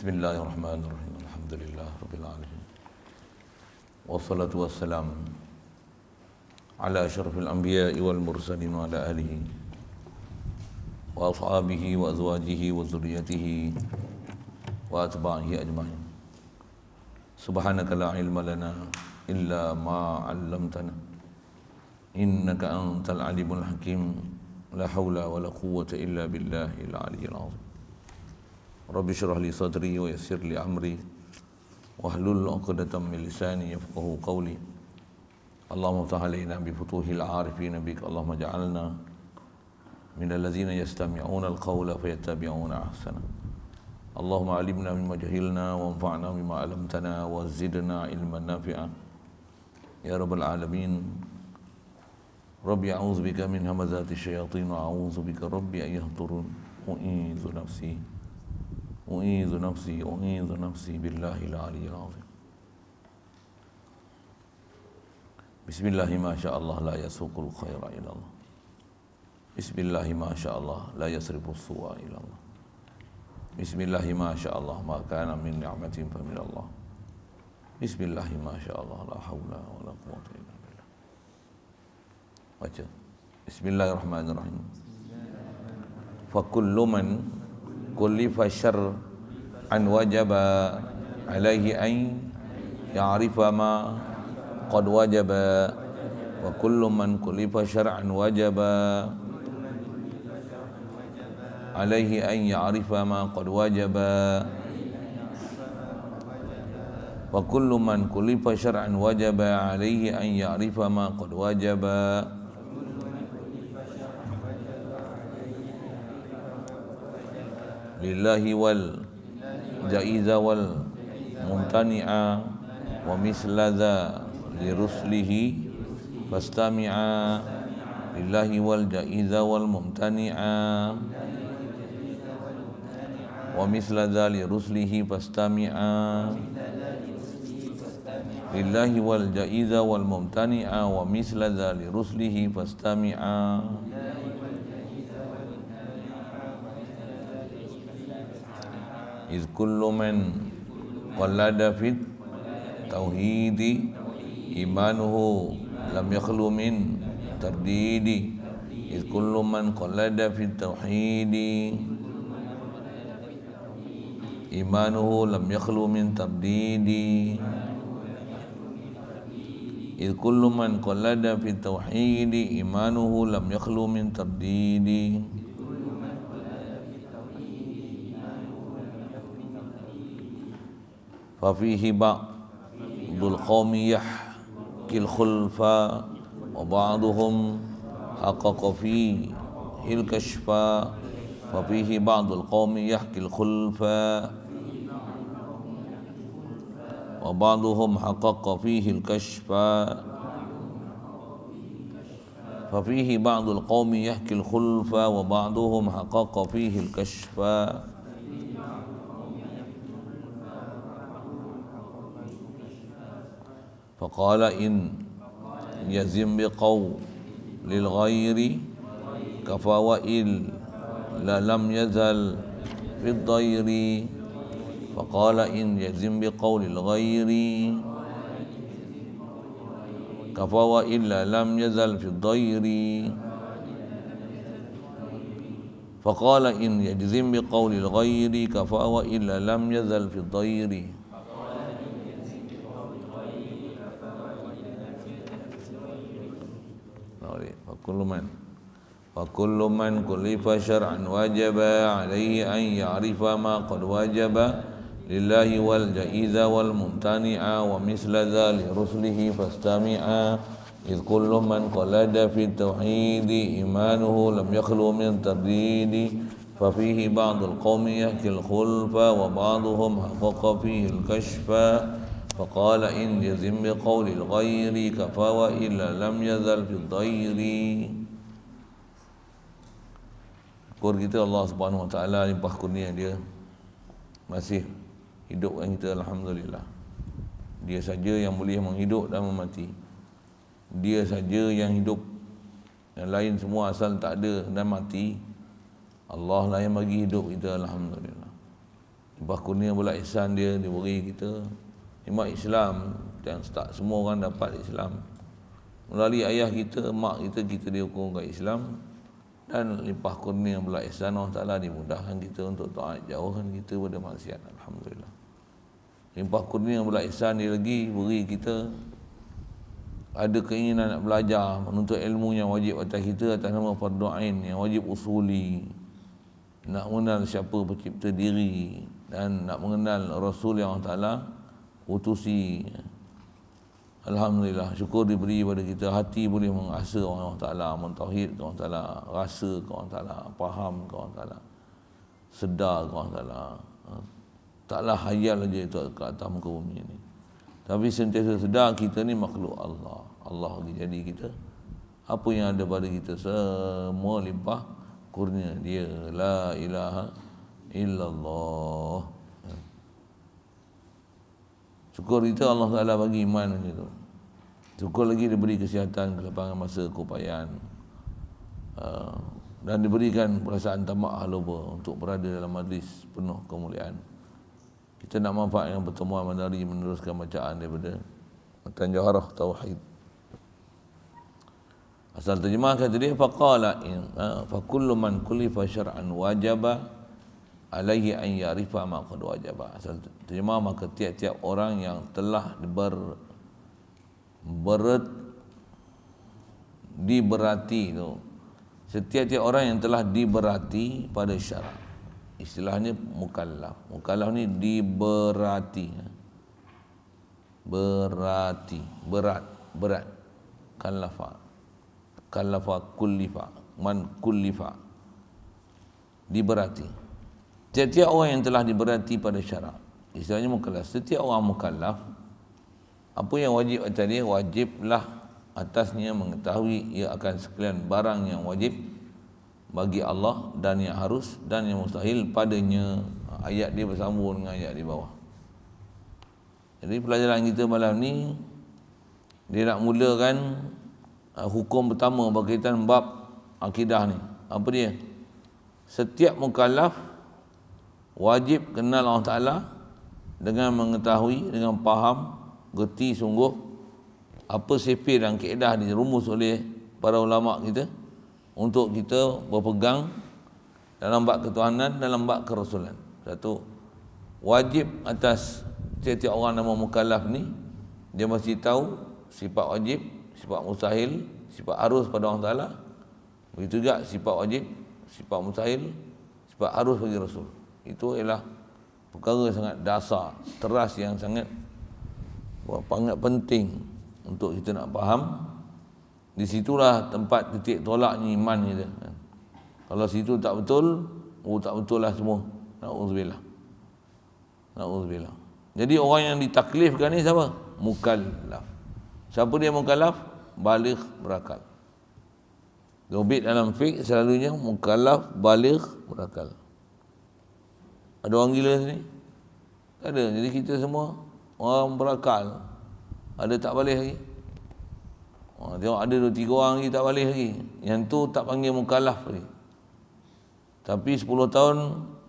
Bismillahirrahmanirrahim. Alhamdulillah Rabbil Alamin. Wassalatu wassalam ala asyrafil anbiya'i wal mursalin wa ala alihi wa ashabihi wa azwajihi wa zurriyatihi wa atba'ihi ajma'in. Subhanaka la ilma lana illa ma 'allamtana innaka antal alimul hakim. La haula wa la quwwata illa billahil aliyyil azim. Rabbi syrah li sadri wa yassir li amri wahlul 'uqdatam min lisani yafqahu qawli. Allahumma ftah alaina bi futuhil 'arifin bik. Allahumma ja'alna min allazina yastami'una al-qawla fayattabi'una ahsana. Allahumma 'allimna mimma jahilna wanfa'na bima 'allamtana wa zidna ilman nafi'a ya rabbal alamin. Rabbi a'udzubika min hamazati syayatin wa a'udzubika rabbi an yahdurun. U'idzu nafsi billahil aliyyil azim. Bismillahi ma sya'allah la yasuqul khaira ila Allah. Bismillahi ma sya'allah la yasrifu su'a ila Allah. Bismillahi ma sya'allah ma kana min ni'matin fa min Allah. Bismillahi ma sya'allah la haula wa la quwwata illa billah. Baca. Bismillahirrahmanirrahim. Fa kullu man kullifa syarr an wajaba alaihi an ya'rifa ma qad wajaba wa kullu man kullifa syar'an wajaba alaihi an ya'rifa ma qad wajaba wa kullu man kullifa syar'an wajaba alaihi an ya'rifa ma qad wajaba. Lillahi wal jaiza wal mumtani'a wa misla dha li ruslihi fastami'a. Lillahi wal jaiza wal mumtani'a wa misla dha li ruslihi fastami'a. Lillahi wal jaiza wal mumtani'a wa misla dha li ruslihi fastami'a. Iz kullu man qallada fit tauhidi imanuhu lam yakhlu min tardidi. Iz kullu man qallada fit tauhidi imanuhu lam yakhlu min tardidi. Iz kullu man qallada fit tauhidi imanuhu lam yakhlu min tardidi. Fafihi ba'dul qawmi yahkil khulfa wa ba'duhum haqqaqa fihil kashfa. Fafihi ba'dul qawmi yahkil khulfa wa ba'duhum haqqaqa fihil kashfa. Fafihi ba'dul qawmi yahkil khulfa wa ba'duhum haqqaqa fihil kashfa. Faqala in yazim biqawlil ghairi kafa wa illa lam yazal fid dairi. Faqala in yazim biqawlil ghairi kafa wa illa lam yazal fid dairi. Faqala in yazim biqawlil ghairi kafa wa illa lam yazal fid dairi. Fakullu man kullifa syar'an wajaba alaihi an ya'rifa ma qad wajaba. Lillahi wal jaiza wal mumtani'a wa misla dha li ruslihi fastami'a. Iz kullu man qalada fit tauhidi imanuhu lam yakhlu min tardidi. Fafihi ba'dul qawmi yahkil khulfa wa ba'duhum haqqaqa fihil kashfa. Faqala in yazim biqawlil ghairi kafa wa illa lam yazal fid dairi. Syukur kita Allah Subhanahu Wa Taala limpah kurnia dia masih hidupkan kita, alhamdulillah. Dia saja yang boleh menghidup dan memati. Dia saja yang hidup. Yang lain semua asal tak ada dan mati. Allah lah yang bagi hidup kita, alhamdulillah. limpah kurnia belas ihsan dia diberi kita nikmat Islam yang tak semua orang dapat Islam. Melalui ayah kita, mak kita, kita dihukum ke Islam, dan limpah kurnia belas ihsan Allah Ta'ala dimudahkan kita untuk taat, jauhkan kita pada maksiat. Alhamdulillah. Limpah kurnia belas ihsan dia lagi beri kita ada keinginan nak belajar, menuntut ilmu yang wajib atas kita atas nama fardu ain, yang wajib usuli, nak mengenal siapa pencipta diri dan nak mengenal Rasul yang Allah Ta'ala utusi. Alhamdulillah, syukur diberi pada kita hati boleh mengasa Allah Ta'ala, mentauhid ke Allah Ta'ala, rasa ke Allah Ta'ala, faham ke Allah Ta'ala, sedar ke Allah Ta'ala. Taklah hayal aja itu ke atas muka bumi ini, tapi sentiasa sedar kita ni makhluk Allah. Allah jadi kita, apa yang ada pada kita semua limpah kurnia dia. La ilaha illallah. Syukur kita Allah Ta'ala bagi iman macam tu. Syukur lagi diberi kesihatan, kelapangan masa, keupayaan, dan diberikan perasaan tamak haluba untuk berada dalam majlis penuh kemuliaan. Kita nak manfaatkan pertemuan menari meneruskan bacaan daripada Matan Jawarah Tauhid. Asal terjemah kata dia, faqala fa kullu man kullifa syar'an wajaba alaihi an ya'rifa ma qad wajaba. Asal terjemah, maka tiap-tiap orang yang telah diberati tu, setiap-tiap orang yang telah diberati pada syarak, istilahnya mukallaf. Mukallaf ni diberati, berati, berat, kallafa kullifa, man kullifa, diberati. Setiap orang yang telah diberati pada syarak, istilahnya mukallaf. Setiap orang mukallaf, apa yang wajib atas dia, wajiblah atasnya mengetahui ia akan sekalian barang yang wajib bagi Allah dan yang harus dan yang mustahil padanya. Ayat dia bersambung dengan ayat di bawah. Jadi pelajaran kita malam ni, dia nak mulakan hukum pertama berkaitan bab akidah ni. Apa dia? Setiap mukallaf wajib kenal Allah Ta'ala dengan mengetahui, dengan faham, gerti sungguh apa sifir dan kaedah dirumus oleh para ulama kita untuk kita berpegang dalam bab ketuhanan, dalam bab kerasulan. Satu, wajib atas setiap orang nama mukallaf ni, dia mesti tahu sifat wajib, sifat mustahil, sifat harus pada Allah Ta'ala. Begitu juga sifat wajib, sifat mustahil, sifat harus bagi Rasul. Itu ialah perkara sangat dasar, teras, yang sangat penting untuk kita nak faham. Di situlah tempat titik tolaknya iman kita. Kalau situ tak betul, tak betul lah semua. Na'udzubillah. Jadi orang yang ditaklifkan ni siapa? Mukallaf. Siapa dia mukallaf? Baligh, berakal. Dobit dalam fiqh selalunya mukallaf, baligh, berakal. Ada orang gila sini? Tak ada. Jadi kita semua orang berakal. Ada tak balik lagi? Tengok ada 2-3 orang lagi tak balik lagi. Yang tu tak panggil mukallaf lagi. Tapi 10 tahun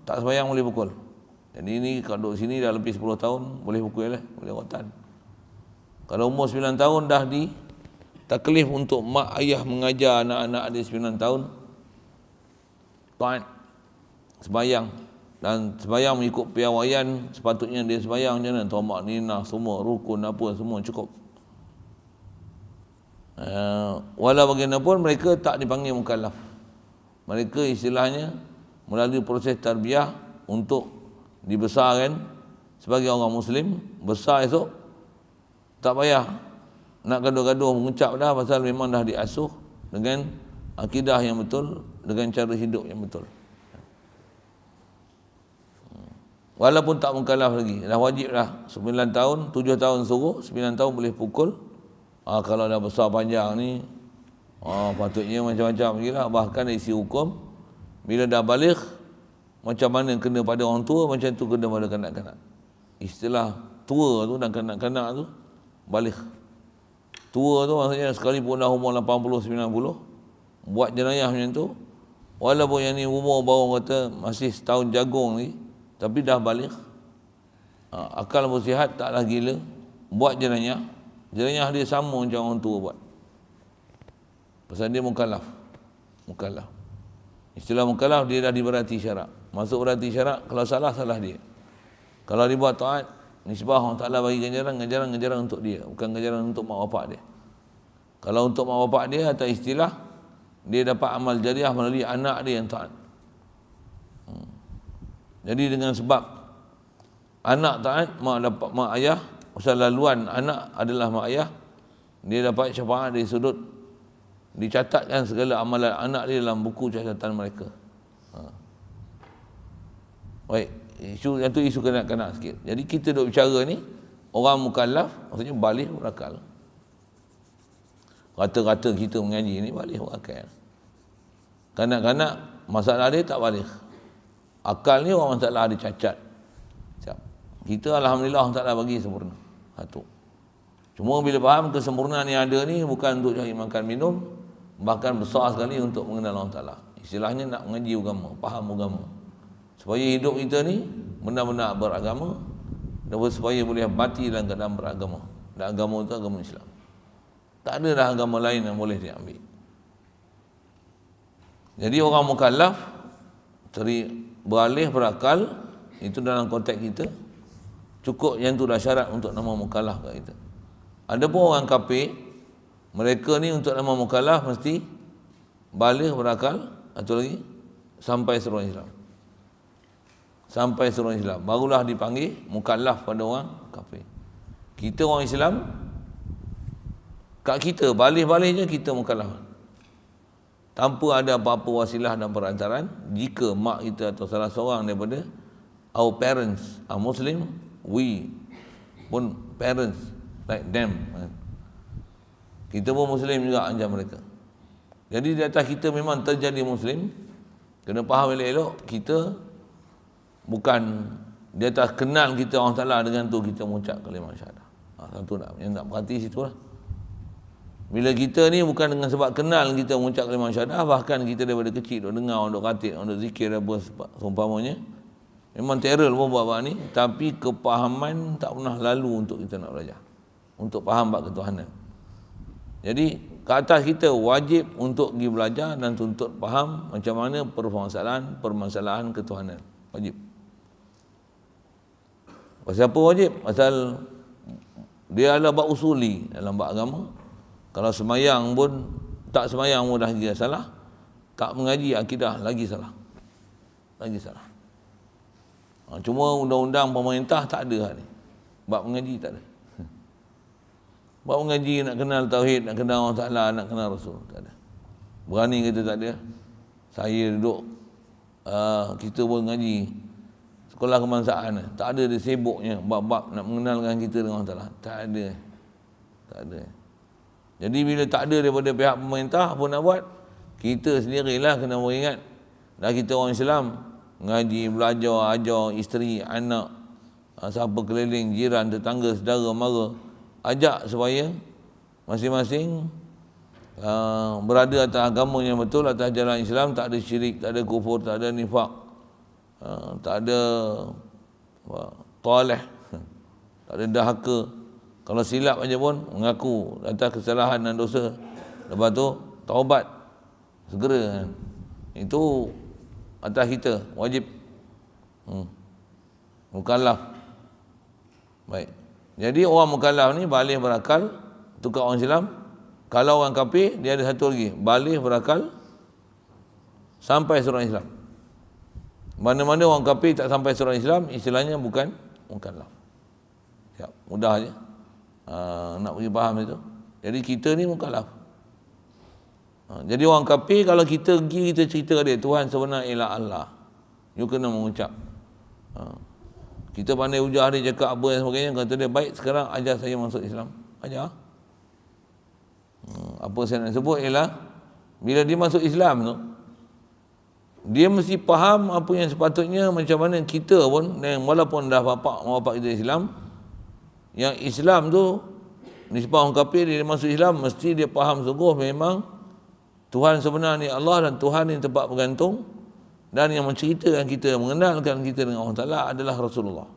tak sembahyang boleh pukul. Jadi ni kalau duduk sini dah lebih 10 tahun boleh pukul lah, boleh rotan. Kalau umur 9 tahun dah di taklif untuk mak ayah mengajar anak-anak dia 9 tahun, taat sembahyang, dan sembahyang mengikut piawaian sepatutnya dia sembahyang macam mana, tamak ninah semua, rukun apa semua cukup. Walau bagaimanapun mereka tak dipanggil mukallaf. Mereka istilahnya melalui proses tarbiyah untuk dibesarkan sebagai orang Muslim. Besar esok tak payah nak gaduh-gaduh mengucap dah, pasal memang dah diasuh dengan akidah yang betul, dengan cara hidup yang betul. Walaupun tak mukallaf lagi, dah wajib dah 9 tahun, 7 tahun suruh, 9 tahun boleh pukul. Kalau dah besar panjang ni, patutnya macam-macam lagi lah. Bahkan dari isi hukum, bila dah balik, macam mana kena pada orang tua, macam tu kena pada kanak-kanak. Istilah tua tu dan kanak-kanak tu, balik. Tua tu maksudnya sekali pun dah umur 80, 90, buat jenayah macam tu, walaupun yang ni umur baru kata masih setahun jagung ni, tapi dah balik, akal bersihat, taklah gila, buat jenayah dia sama macam orang tua buat. Pasal dia mukallaf. Istilah mukallaf, dia dah diberati syarak. Masuk berati syarak, kalau salah dia. Kalau dia buat taat, nisbah Allah Ta'ala bagi ganjaran untuk dia, bukan ganjaran untuk mak bapak dia. Kalau untuk mak bapak dia, atau istilah, dia dapat amal jariah melalui anak dia yang taat. Jadi dengan sebab anak taat, mak ayah, pasal laluan anak adalah mak ayah, dia dapat syafaat dari sudut dicatatkan segala amalan anak dia dalam buku catatan mereka. Baik, isu kanak-kanak sikit. Jadi kita duk bicara ni, orang mukallaf maksudnya baligh berakal. Kata-kata kita mengaji ni baligh berakal. Kanak-kanak masalah dia tak baligh. Akal ni orang masalah dia cacat. Kita alhamdulillah Allah Ta'ala bagi sempurna. Satu. Cuma bila faham kesempurnaan yang ada ni bukan untuk cari makan minum, bahkan besar sekali untuk mengenal Allah Ta'ala. Istilahnya nak mengaji agama, faham agama. Supaya hidup kita ni benar-benar beragama, dan supaya boleh mati dalam keadaan beragama. Dan agama itu agama Islam. Tak ada dah agama lain yang boleh diambil. Jadi orang mukallaf beralih berakal, itu dalam konteks kita cukup, yang tu dah syarat untuk nama mukallaf kat kita. Ada pun orang kafir, mereka ni untuk nama mukallaf mesti baligh berakal, atau lagi sampai seruan Islam. Sampai seruan Islam barulah dipanggil mukallaf pada orang kafir. Kita orang Islam, kat kita baligh-baligh je kita mukallaf, tanpa ada apa-apa wasilah dan perantaran. Jika mak kita atau salah seorang daripada our parents are Muslim, we pun parents like them, kita pun Muslim juga macam mereka. Jadi di atas kita memang terjadi Muslim, kena faham elok-elok, kita bukan di atas kenal kita Allah Ta'ala, dengan tu kita mengucap kalimah syahadah. Satu nak, yang tak perhati situ lah. Bila kita ni bukan dengan sebab kenal kita mengucap kalimah syahadah, bahkan kita daripada kecil duk dengar, duk khatib, duk zikir apa seumpamanya, memang terror pun buat ni, tapi kepahaman tak pernah lalu untuk kita nak belajar, untuk faham bab ketuhanan. Jadi ke atas kita wajib untuk pergi belajar dan tuntut faham macam mana permasalahan ketuhanan. Wajib. Pasal apa wajib? Pasal dia adalah bab usuli dalam bab agama. Kalau semayang pun, tak semayang pun dah dia salah. Tak mengaji akidah lagi salah. Cuma undang-undang pemerintah tak ada ni. Bab mengaji tak ada. Bab mengaji nak kenal tauhid, nak kenal Allah Ta'ala, nak kenal Rasul, tak ada. Berani kata tak ada. Saya duduk, kita pun mengaji sekolah kebangsaan, tak ada dia sibuknya bab-bab nak mengenalkan kita dengan Allah Ta'ala. Tak ada. Jadi bila tak ada daripada pihak pemerintah, apa nak buat? Kita sendirilah kena beringat. Dah kita orang Islam, ngaji, belajar, ajar isteri, anak, siapa keliling, jiran, tetangga, saudara, mara, ajak supaya masing-masing berada atas agama yang betul, atas jalan Islam. Tak ada syirik, tak ada kufur, tak ada nifak, tak ada taleh, tak ada dahaka. Kalau silap aja pun mengaku atas kesalahan dan dosa, lepas tu taubat segera. Itu atas kita, wajib. Mukallaf. Baik. Jadi orang mukallaf ni baligh berakal, tukar orang Islam. Kalau orang kafir, dia ada satu lagi, baligh berakal sampai surah Islam. Mana-mana orang kafir tak sampai surah Islam, istilahnya bukan mukallaf. Siap, mudah aja. Nak pergi faham itu. Jadi kita ni mukallaf. Jadi orang kafir, kalau kita pergi, kita cerita dia, Tuhan sebenar ialah Allah, you kena mengucap. Kita pandai hujah dia, cakap apa dan sebagainya, kata dia, baik, sekarang ajar saya masuk Islam. Ajar. Apa saya nak sebut ialah, bila dia masuk Islam tu, dia mesti faham apa yang sepatutnya. Macam mana kita pun, walaupun dah bapak kita Islam, yang Islam tu, nisbah orang kafir, dia masuk Islam, mesti dia faham sungguh memang Tuhan sebenar ni Allah, dan Tuhan ni tempat bergantung, Dan yang menceritakan kita, mengenalkan kita dengan Allah Ta'ala adalah Rasulullah.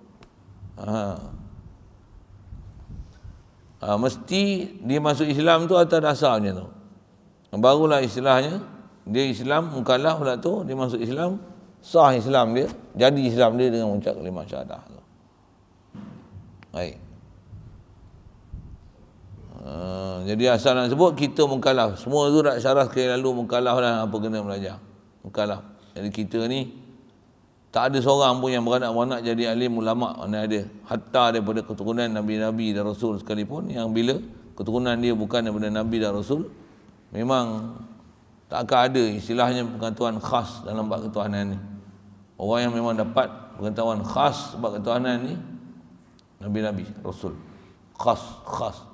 Mesti dia masuk Islam tu atas dasarnya tu. Barulah istilahnya, dia Islam, mukallaf pula tu, dia masuk Islam, sah Islam dia, jadi Islam dia dengan mengucap kalimah syahadah. Baik. Jadi asal nak sebut kita mukallaf. Semua tu tak syarah sekali lalu mukallaf lah, apa kena belajar. Mukallaf. Jadi kita ni tak ada seorang pun yang beranak-beranak jadi alim ulama, mana ada. Hatta daripada keturunan Nabi-Nabi dan Rasul sekalipun, yang bila keturunan dia bukan daripada Nabi dan Rasul, memang tak akan ada istilahnya pengetahuan khas dalam bab ketuhanan ni. Orang yang memang dapat pengetahuan khas bab ketuhanan ni, Nabi-Nabi, Rasul. Khas.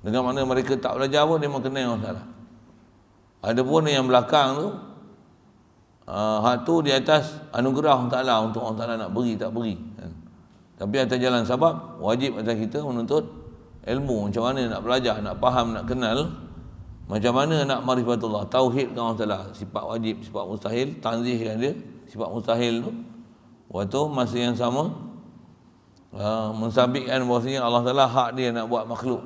Dengan mana mereka tak belajar pun, dia memang kenal Allah Ta'ala. Ada pun yang belakang tu, hak tu di atas anugerah Allah Ta'ala, untuk Allah Ta'ala nak beri tak beri. Tapi atas jalan sabab, wajib atas kita menuntut ilmu. Macam mana nak belajar, nak faham, nak kenal. Macam mana nak marifatullah, tauhidkan Allah Ta'ala, sifat wajib, sifat mustahil, tanzihkan dia, sifat mustahil tu. Waktu masa yang sama, mensabitkan bahawasanya Allah Ta'ala hak dia nak buat makhluk.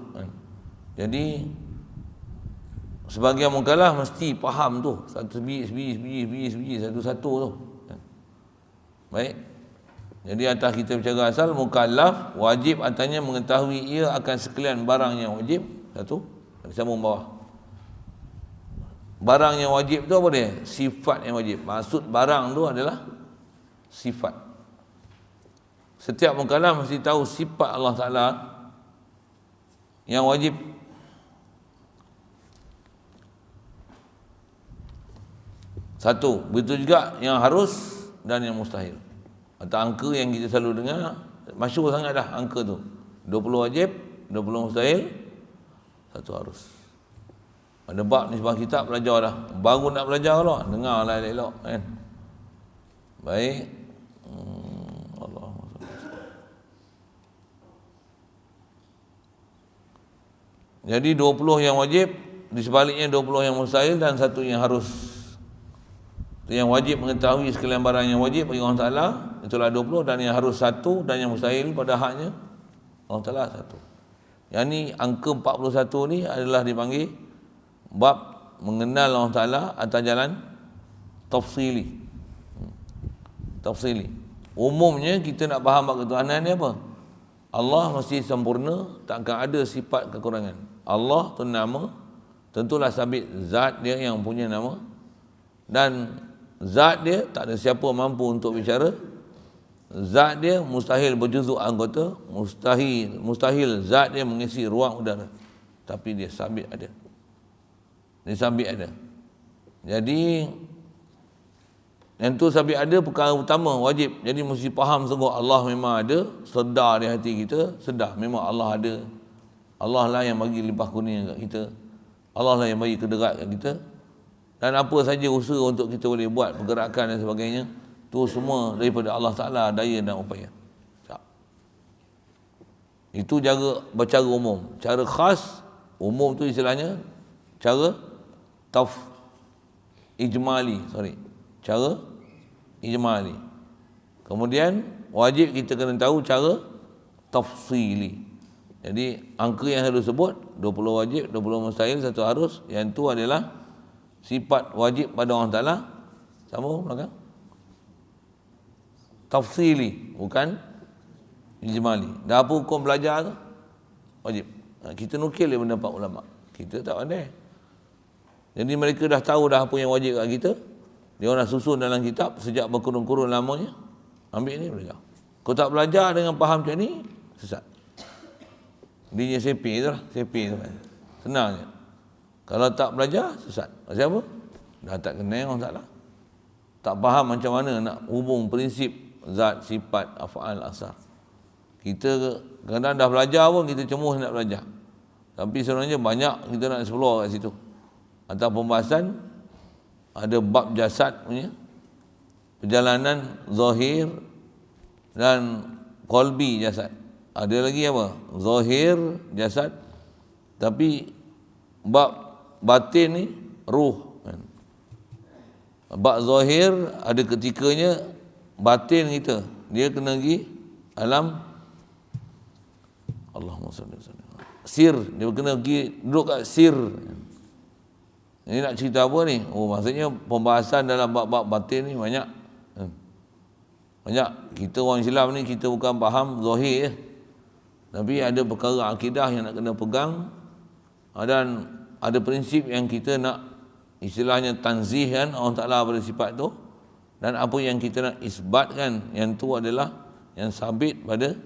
Jadi sebagian mukallaf mesti faham tu, satu sebiji satu-satu tu. Baik. Jadi atas kita bicara asal, mukallaf wajib atasnya mengetahui ia akan sekalian barang yang wajib. Satu, sambung bawah. Barang yang wajib tu apa dia? Sifat yang wajib. Maksud barang tu adalah sifat. Setiap mukallaf mesti tahu sifat Allah Ta'ala yang wajib. Satu, begitu juga yang harus dan yang mustahil. Atau angka yang kita selalu dengar, masyhur sangat dah angka tu. 20 wajib, 20 mustahil, 1 harus. Ada bab ni sebab kitab belajar dah. Baru nak belajar lah, dengarlah elok-elok kan. Baik. Allah. Jadi 20 yang wajib, di sebaliknya 20 yang mustahil dan 1 yang harus. Yang wajib mengetahui sekalian barang yang wajib bagi Allah Ta'ala, itulah 20, dan yang harus 1, dan yang mustahil pada haknya Allah Ta'ala 1. Yang ni angka 41 ni adalah dipanggil bab mengenal Allah Ta'ala atas jalan tafsili. Umumnya kita nak faham bab ketuhanan ni apa? Allah mesti sempurna, takkan ada sifat kekurangan. Allah tu nama, tentulah sabit zat dia yang punya nama, dan zat dia tak ada siapa mampu untuk bicara. Zat dia mustahil berjuzuk anggota, mustahil zat dia mengisi ruang udara, tapi dia sabit ada. Jadi yang tu sabit ada perkara utama wajib. Jadi mesti faham sungguh Allah memang ada, sedar di hati kita, sedar memang Allah ada. Allah lah yang bagi limpah kurnia kat kita, Allah lah yang bagi kederat kat kita. Dan apa saja usaha untuk kita boleh buat pergerakan dan sebagainya, tu semua daripada Allah Ta'ala daya dan upaya. Itu bercara umum. Cara khas, umum tu istilahnya cara cara ijmali. Kemudian wajib kita kena tahu cara tafsili. Jadi angka yang harus sebut 20 wajib, 20 mustahil, 1 harus. Yang tu adalah sifat wajib pada Allah Ta'ala. Sama belakang. Tafsili, bukan ijmali. Dah apa hukum belajar tu? Wajib. Kita nukil dia pendapat ulama. Kita tak pandai. Jadi mereka dah tahu dah apa yang wajib kat kita. Dia orang dah susun dalam kitab sejak berkurun-kurun lamanya. Ambil ni belajar. Kau tak belajar dengan faham macam ni, sesat. Dia sepi tu lah. Sepi tu kan. Senang je. Kalau tak belajar, sesat. Maksud apa? Dah tak kenal orang taklah. Tak faham macam mana nak hubung prinsip zat, sifat, af'al, asar. Kita kadang-kadang dah belajar pun kita cemuh nak belajar. Tapi sebenarnya banyak kita nak explore kat situ. Atau pembahasan, ada bab jasad punya, perjalanan zahir dan qalbi jasad. Ada lagi apa? Zahir jasad, tapi bab batin ni ruh. Bab zahir ada ketikanya batin kita dia kena pergi alam Allahumma salli alaihi wasallam. Sir, dia kena pergi duduk kat sir. Ini nak cerita apa ni? Oh, maksudnya pembahasan dalam bab-bab batin ni banyak. Banyak. Kita orang Islam ni kita bukan faham zahir je. Tapi ada perkara akidah yang nak kena pegang. Dan ada prinsip yang kita nak istilahnya tanzihkan Allah Ta'ala pada sifat tu. Dan apa yang kita nak isbatkan yang tu adalah yang sabit pada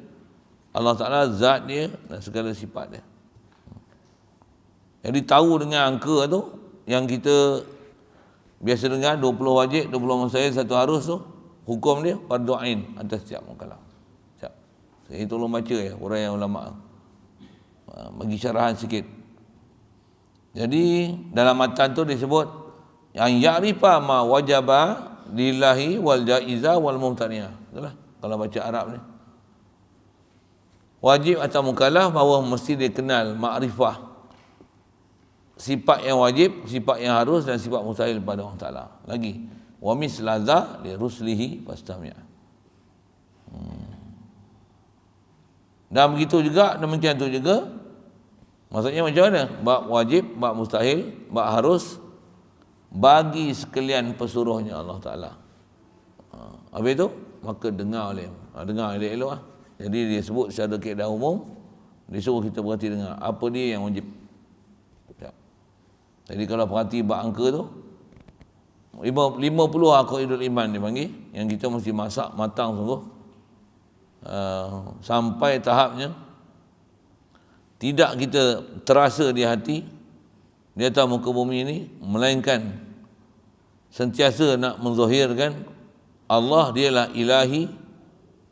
Allah Ta'ala, zat dia dan segala sifat dia. Jadi tahu dengan angka tu yang kita biasa dengar 20 wajib, 20 mustahil, 1 harus tu, hukum dia fardu ain atas setiap mukallaf. Siap. Saya tolong baca ya uraian ulama. Bagi syarahan sikit. Jadi dalam matan tu disebut yang ya'rifa ma wajaba lillahi wal jaiza wal mumtaniyah. Itulah kalau baca Arab ni. Wajib atau mukallaf bahawa mesti dia kenal makrifah sifat yang wajib, sifat yang harus dan sifat mustahil pada Allah Ta'ala. Lagi wa mislaza li ruslihi fastami'. Dan begitu juga, demikian tu juga. Maksudnya macam mana? Bab wajib, bab mustahil, bab harus bagi sekalian pesuruhnya Allah Ta'ala. Habis itu maka dengar elok-elok lah. Jadi dia sebut secara kaedah umum, dia suruh kita berhati dengar apa dia yang wajib. Jadi kalau perhati bab angka tu 50 aqaidul iman dia panggil, yang kita mesti masak matang sungguh sampai tahapnya tidak kita terasa di hati di atas muka bumi ini, melainkan sentiasa nak menzahirkan Allah dialah ilahi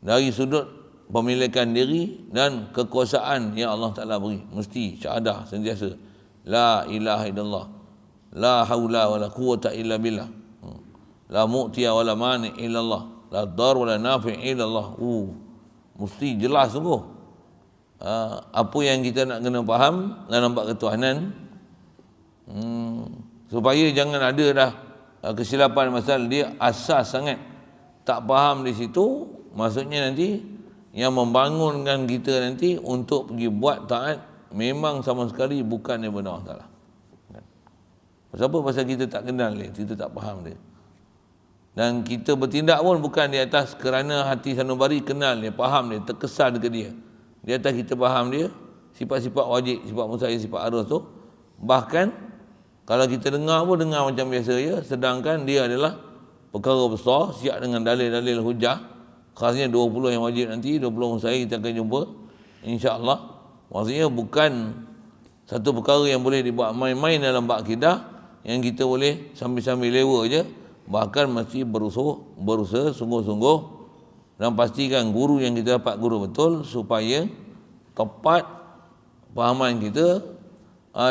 dari sudut pemilikan diri dan kekuasaan yang Allah Ta'ala beri. Mesti syahadah sentiasa la ilaha illallah, la haula wala quwata illa billah, la mu'tiya wala mani illallah, la dar wala nafi' illallah. Mesti jelas sungguh apa yang kita nak kena faham dalam bab ketuhanan, supaya jangan ada dah kesilapan masalah dia asas sangat tak faham di situ. Maksudnya nanti yang membangunkan kita nanti untuk pergi buat taat memang sama sekali bukan daripada Allah Ta'ala. Pasal apa? Pasal kita tak kenal dia, kita tak faham dia. Dan kita bertindak pun bukan di atas kerana hati sanubari kenal dia, faham dia, terkesan dekat dia. Di atas kita faham dia, sifat-sifat wajib, sifat mustahil, sifat harus tu. Bahkan kalau kita dengar pun dengar macam biasa ya, sedangkan dia adalah perkara besar, siap dengan dalil-dalil hujah. Khasnya 20 yang wajib nanti, 20 mustahil kita akan jumpa insya-Allah. Maksudnya bukan satu perkara yang boleh dibuat main-main dalam bab akidah, yang kita boleh sambil-sambil lewa je. Bahkan mesti berusaha sungguh-sungguh dan pastikan guru yang kita dapat guru betul, supaya tepat fahaman kita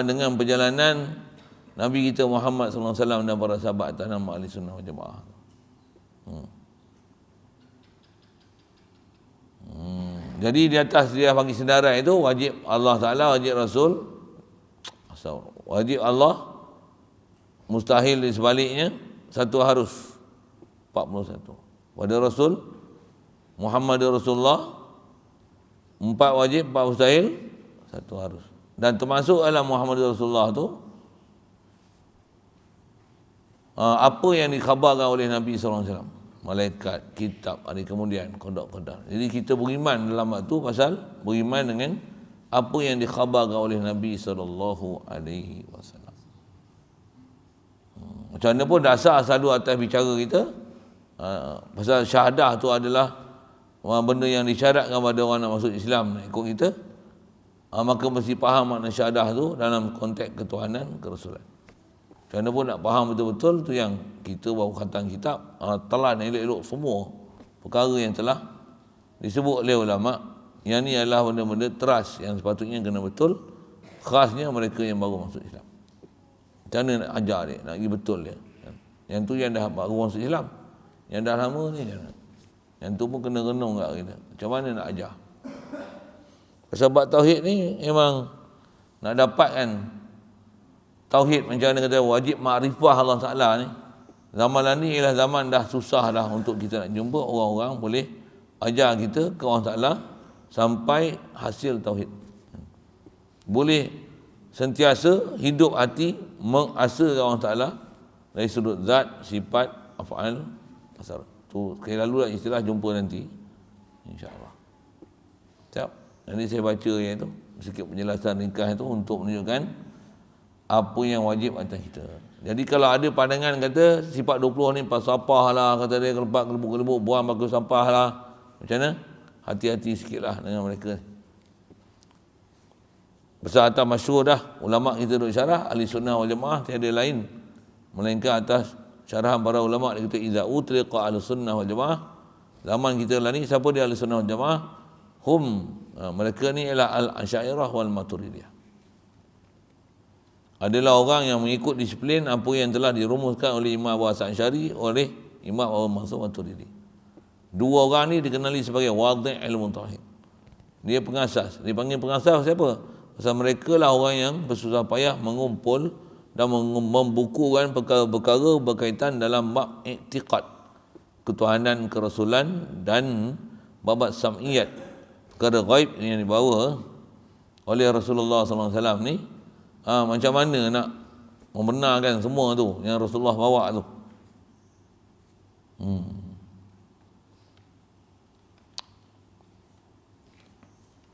dengan perjalanan Nabi kita Muhammad SAW dan para sahabat atas nama Ahli Sunnah wal Jamaah. Jadi di atas dia bagi sedaran itu wajib Allah Ta'ala, wajib Rasul, wajib Allah, mustahil di sebaliknya, 1 harus, 41. Pada Rasul Muhammad Rasulullah 4 wajib, 4 mustahil, 1 harus. Dan termasuk dalam Muhammad Rasulullah tu apa yang dikhabarkan oleh Nabi SAW, malaikat, kitab, hari kemudian, qada. Jadi kita beriman dalam waktu pasal beriman dengan apa yang dikhabarkan oleh Nabi SAW. Macam mana pun dasar selalu atas bicara kita pasal syahadah tu adalah benda yang disyaratkan pada orang nak masuk Islam ikut kita, maka mesti faham makna syahadah tu dalam konteks ketuhanan, kerasulan. Macam mana pun nak faham betul-betul tu yang kita baru khatam kitab, telan elok-elok semua perkara yang telah disebut oleh ulama. Yang ni adalah benda-benda trust yang sepatutnya kena betul, khasnya mereka yang baru masuk Islam. Macam mana nak ajar dia, nak pergi betul dia. Yang tu yang dah baru masuk Islam, yang dah lama ni jangan. Yang tu pun kena renung kat kita, macam mana nak ajar. Sebab tauhid ni memang nak dapatkan tauhid, macam mana kata wajib makrifah Allah Ta'ala ni, Zaman lah ni ialah zaman dah susah dah untuk kita nak jumpa orang-orang boleh ajar kita ke Allah Ta'ala sampai hasil tauhid. Boleh sentiasa hidup hati mengasa Allah Ta'ala dari sudut zat, sifat, af'al, asar. Tu sekali lalu lah istilah jumpa nanti, insya-Allah. Siap. Nanti saya baca yang itu sikit penjelasan ringkas itu untuk menunjukkan apa yang wajib atas kita. Jadi kalau ada pandangan kata sifat 20 ni pas sampah lah, kata dia kelepak kelebuk-kelebuk buang bagus sampah lah, macam mana? Hati-hati sikitlah dengan mereka. Besar atas masyhur dah ulama kita duk syarah ahli sunnah wal jamaah tiada lain melainkan atas syarahan para ulama. Dia kata iza utriqa ahli sunnah wal jamaah, zaman kita lah ni siapa dia ahli sunnah wal jamaah? Mereka ni ialah al-Asy'ariyah wal Maturidiyah. Adalah orang yang mengikut disiplin apa yang telah dirumuskan oleh Imam Abu Hasan Asy'ari oleh Imam Abu Mansur Maturidi. Dua orang ni dikenali sebagai wadhi' ilmu tauhid. Dia pengasas. Dipanggil pengasas siapa? Pasal mereka lah orang yang bersusah payah mengumpul dan membukukan perkara-perkara berkaitan dalam bab i'tiqad, ketuhanan, kerasulan dan bab sam'iyat, perkara ghaib yang dibawa oleh Rasulullah SAW ni. Macam mana nak membenarkan semua tu yang Rasulullah bawa tu.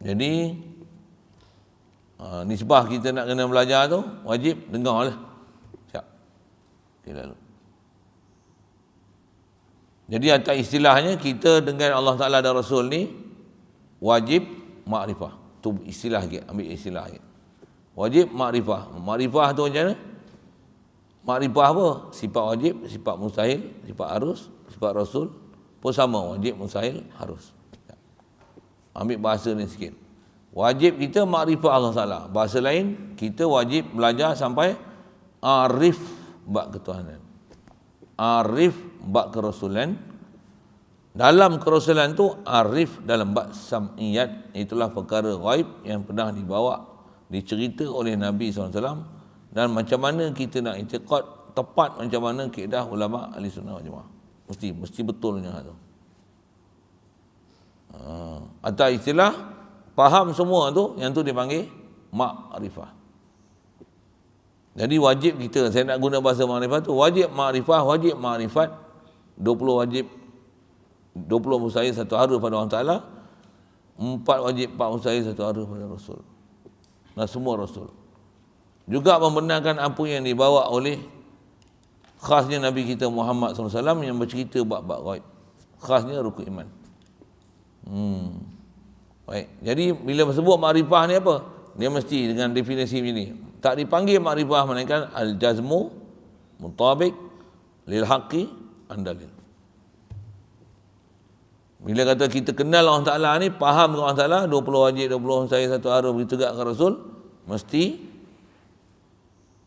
Jadi nisbah kita nak kena belajar tu wajib dengar lah. Siap. Okay, lalu. Jadi atas istilahnya kita dengan Allah Ta'ala dan Rasul ni wajib makrifah. Tu istilah lagi, ambil istilah lagi. Wajib makrifah. Makrifah tu macam mana? Makrifah apa? Sifat wajib, sifat mustahil, sifat harus, sifat Rasul pun sama, wajib, mustahil, harus. Ambil bahasa ni sikit. Wajib kita makrifah Allah Ta'ala. Bahasa lain, kita wajib belajar sampai arif bab ketuhanan, arif bab kerasulan. Dalam kerasulan tu arif dalam bab sam'iyat, itulah perkara ghaib yang pernah dicerita oleh Nabi SAW, dan macam mana kita nak i'tiqad tepat, macam mana kaedah ulama ahli sunnah wal jamaah. Mesti betulnya tu. Atau istilah faham semua tu, yang tu dipanggil makrifah. Jadi wajib kita, saya nak guna bahasa makrifah tu, wajib makrifah, wajib makrifat, 20 wajib, 20 mustahil, 1 harus pada Allah Ta'ala, 4 wajib, 4 mustahil, 1 harus pada Rasul. Dan semua Rasul. Juga membenarkan apa yang dibawa oleh khasnya Nabi kita Muhammad SAW yang bercerita bab-bab ghaib. Khasnya rukun iman. Baik. Jadi bila sebut makrifah ni apa? Dia mesti dengan definisi ini. Tak dipanggil makrifah melainkan al-jazmu mutabiq lil haqqi an dalil. Bila kata kita kenal Allah Ta'ala ni, faham dengan Allah Ta'ala, 20 wajib, 20 saya, 1 harus, begitu juga ke Rasul, mesti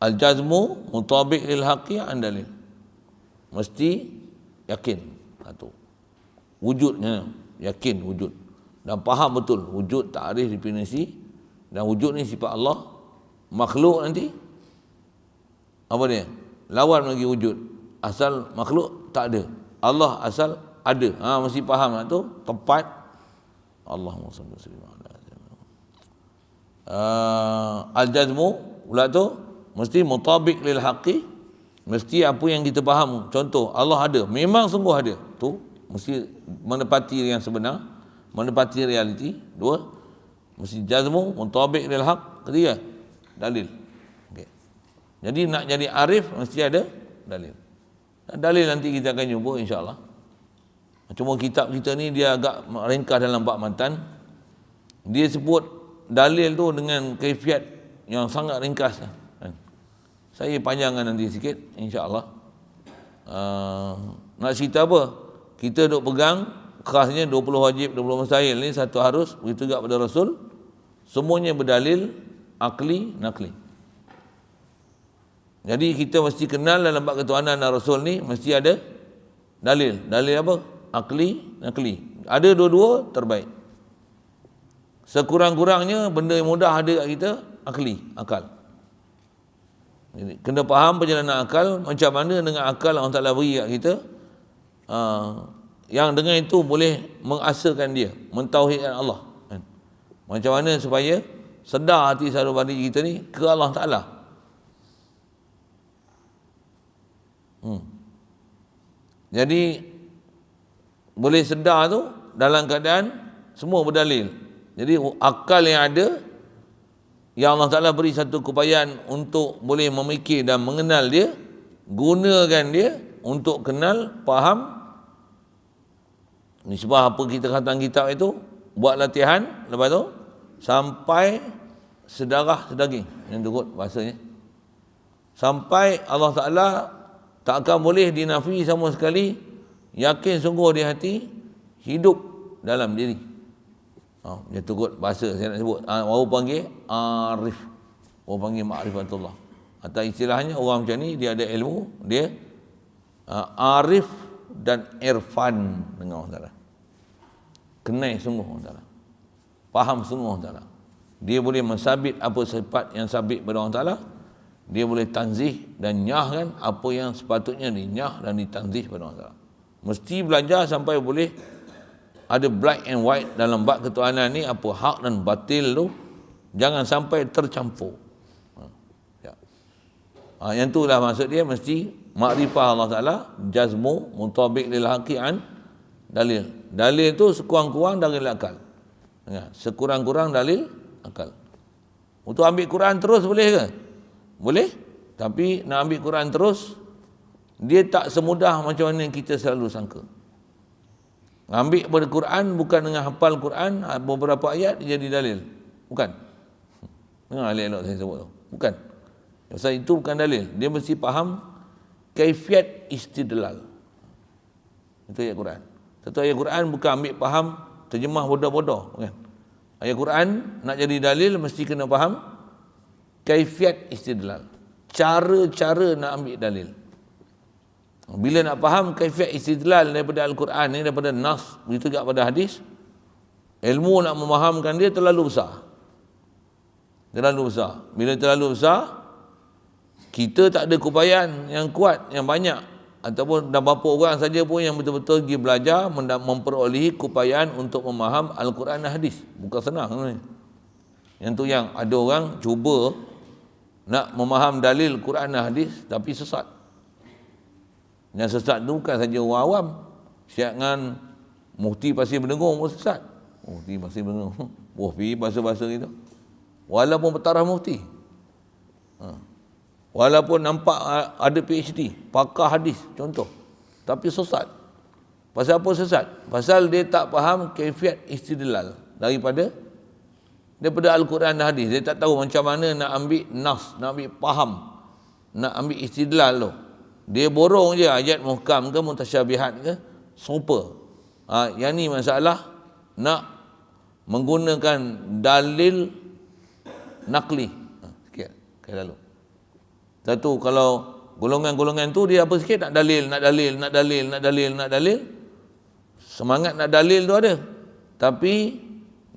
al-jazmu mutabiq lil haqqi an dalil. Mesti yakin. Satu. Wujudnya, yakin wujud. Dan faham betul wujud, ta'rif, definisi. Dan wujud ni sifat Allah. Makhluk nanti apa dia? Lawan lagi wujud. Asal makhluk tak ada. Allah asal ada. Mesti faham lah tu. Tepat. Allahumma salli wa sallim ala al-jazmu pula tu mesti mutabiq lil haqqi. Mesti apa yang kita faham. Contoh, Allah ada. Memang sungguh ada. Tu mesti menepati yang sebenar, menepati realiti. 2, mesti jazmu mutabiq lil haqq. Ketiga, dalil. Okay. Jadi nak jadi arif mesti ada dalil. Dan dalil nanti kita akan jumpa insya-Allah. Cuma kitab kita ni dia agak ringkas dalam bab matan. Dia sebut dalil tu dengan kaifiat yang sangat ringkas. Saya panjangkan nanti sikit insya-Allah. Nak cerita apa? Kita duk pegang khasnya 20 wajib, 20 mustahil ni, 1 harus, begitu juga pada Rasul. Semuanya berdalil akli, nakli. Jadi kita mesti kenal dalam bab ketuhanan dan Rasul ni mesti ada dalil. Dalil apa? Akli, nakli. Ada dua-dua terbaik. Sekurang-kurangnya benda yang mudah ada kat kita akli, akal. Jadi, kena faham perjalanan akal, macam mana dengan akal Allah Ta'ala beri kat kita, yang dengan itu boleh mengasakan dia, mentauhidkan Allah. Kan? Macam mana supaya sedar hati saudara bagi kita ni ke Allah Ta'ala. Jadi boleh sedar tu dalam keadaan semua berdalil. Jadi akal yang ada, yang Allah Ta'ala beri satu keupayaan untuk boleh memikir dan mengenal dia, gunakan dia untuk kenal, faham. Ni sebab apa kita khatam kitab itu, buat latihan, lepas tu sampai sedarah sedaging, yang tu kot bahasanya. Sampai Allah Ta'ala tak akan boleh dinafi sama sekali, yakin sungguh di hati, hidup dalam diri. Macam tu kot bahasa saya nak sebut. Orang panggil arif, orang panggil ma'rifatullah. Atau istilahnya orang macam ni, dia ada ilmu, dia arif dan irfan dengan Allah Ta'ala. Kenal sungguh Allah Ta'ala, faham sungguh Allah Ta'ala. Dia boleh mensabit apa sifat yang sabit pada Allah Ta'ala. Dia boleh tanzih dan nyahkan apa yang sepatutnya dinyah dan ditanzih pada Allah Ta'ala. Mesti belajar sampai boleh ada black and white dalam bab ketuhanan ni, apa hak dan batil tu jangan sampai tercampur. Yang tu lah maksud dia, mesti makrifah Allah Ta'ala, jazmu mutabiq lil haqi'an dalil. Dalil tu sekurang-kurang dalil akal. Sekurang-kurang dalil akal. Untuk ambil Quran terus boleh ke? Boleh. Tapi nak ambil Quran terus, dia tak semudah macam mana kita selalu sangka. Ambil pada Quran bukan dengan hafal Quran, beberapa ayat dia jadi dalil. Bukan. Dengar elok saya sebut tu. Bukan. Pasal itu bukan dalil. Dia mesti faham kaifiat istidlal. Itu ayat Quran. Satu ayat Quran bukan ambil faham terjemah bodoh-bodoh. Bukan. Ayat Quran nak jadi dalil mesti kena faham kaifiat istidlal. Cara-cara nak ambil dalil. Bila nak faham kaifiat istidlal daripada Al-Quran ni, daripada nas, begitu juga pada hadis, ilmu nak memahamkan dia terlalu besar. Terlalu besar. Bila terlalu besar, kita tak ada keupayaan yang kuat, yang banyak, ataupun dah berapa orang saja pun yang betul-betul pergi belajar memperolehi keupayaan untuk memaham Al-Quran dan hadis. Bukan senang sebenarnya. Yang tu yang ada orang cuba nak memaham dalil Quran dan hadis tapi sesat. Yang sesat tu bukan saja orang awam. Siap dengan mufti Pasir Benengung pun sesat. Mufti Pasir Benengung. Pergi bahasa-bahasa gitu. Walaupun bertaraf mufti. Walaupun nampak ada PhD, pakar hadis contoh. Tapi sesat. Pasal apa sesat? Pasal dia tak faham kaifiat istidlal daripada Al-Quran dan hadis. Dia tak tahu macam mana nak ambil nas, nak ambil faham, nak ambil istidlal tu. Dia borong je ayat muhkam ke mutasyabihat ke, serupa. Yang ni masalah nak menggunakan dalil nakli. Sikit kali lalu. Satu, kalau golongan-golongan tu dia apa sikit, nak dalil. Semangat nak dalil tu ada. Tapi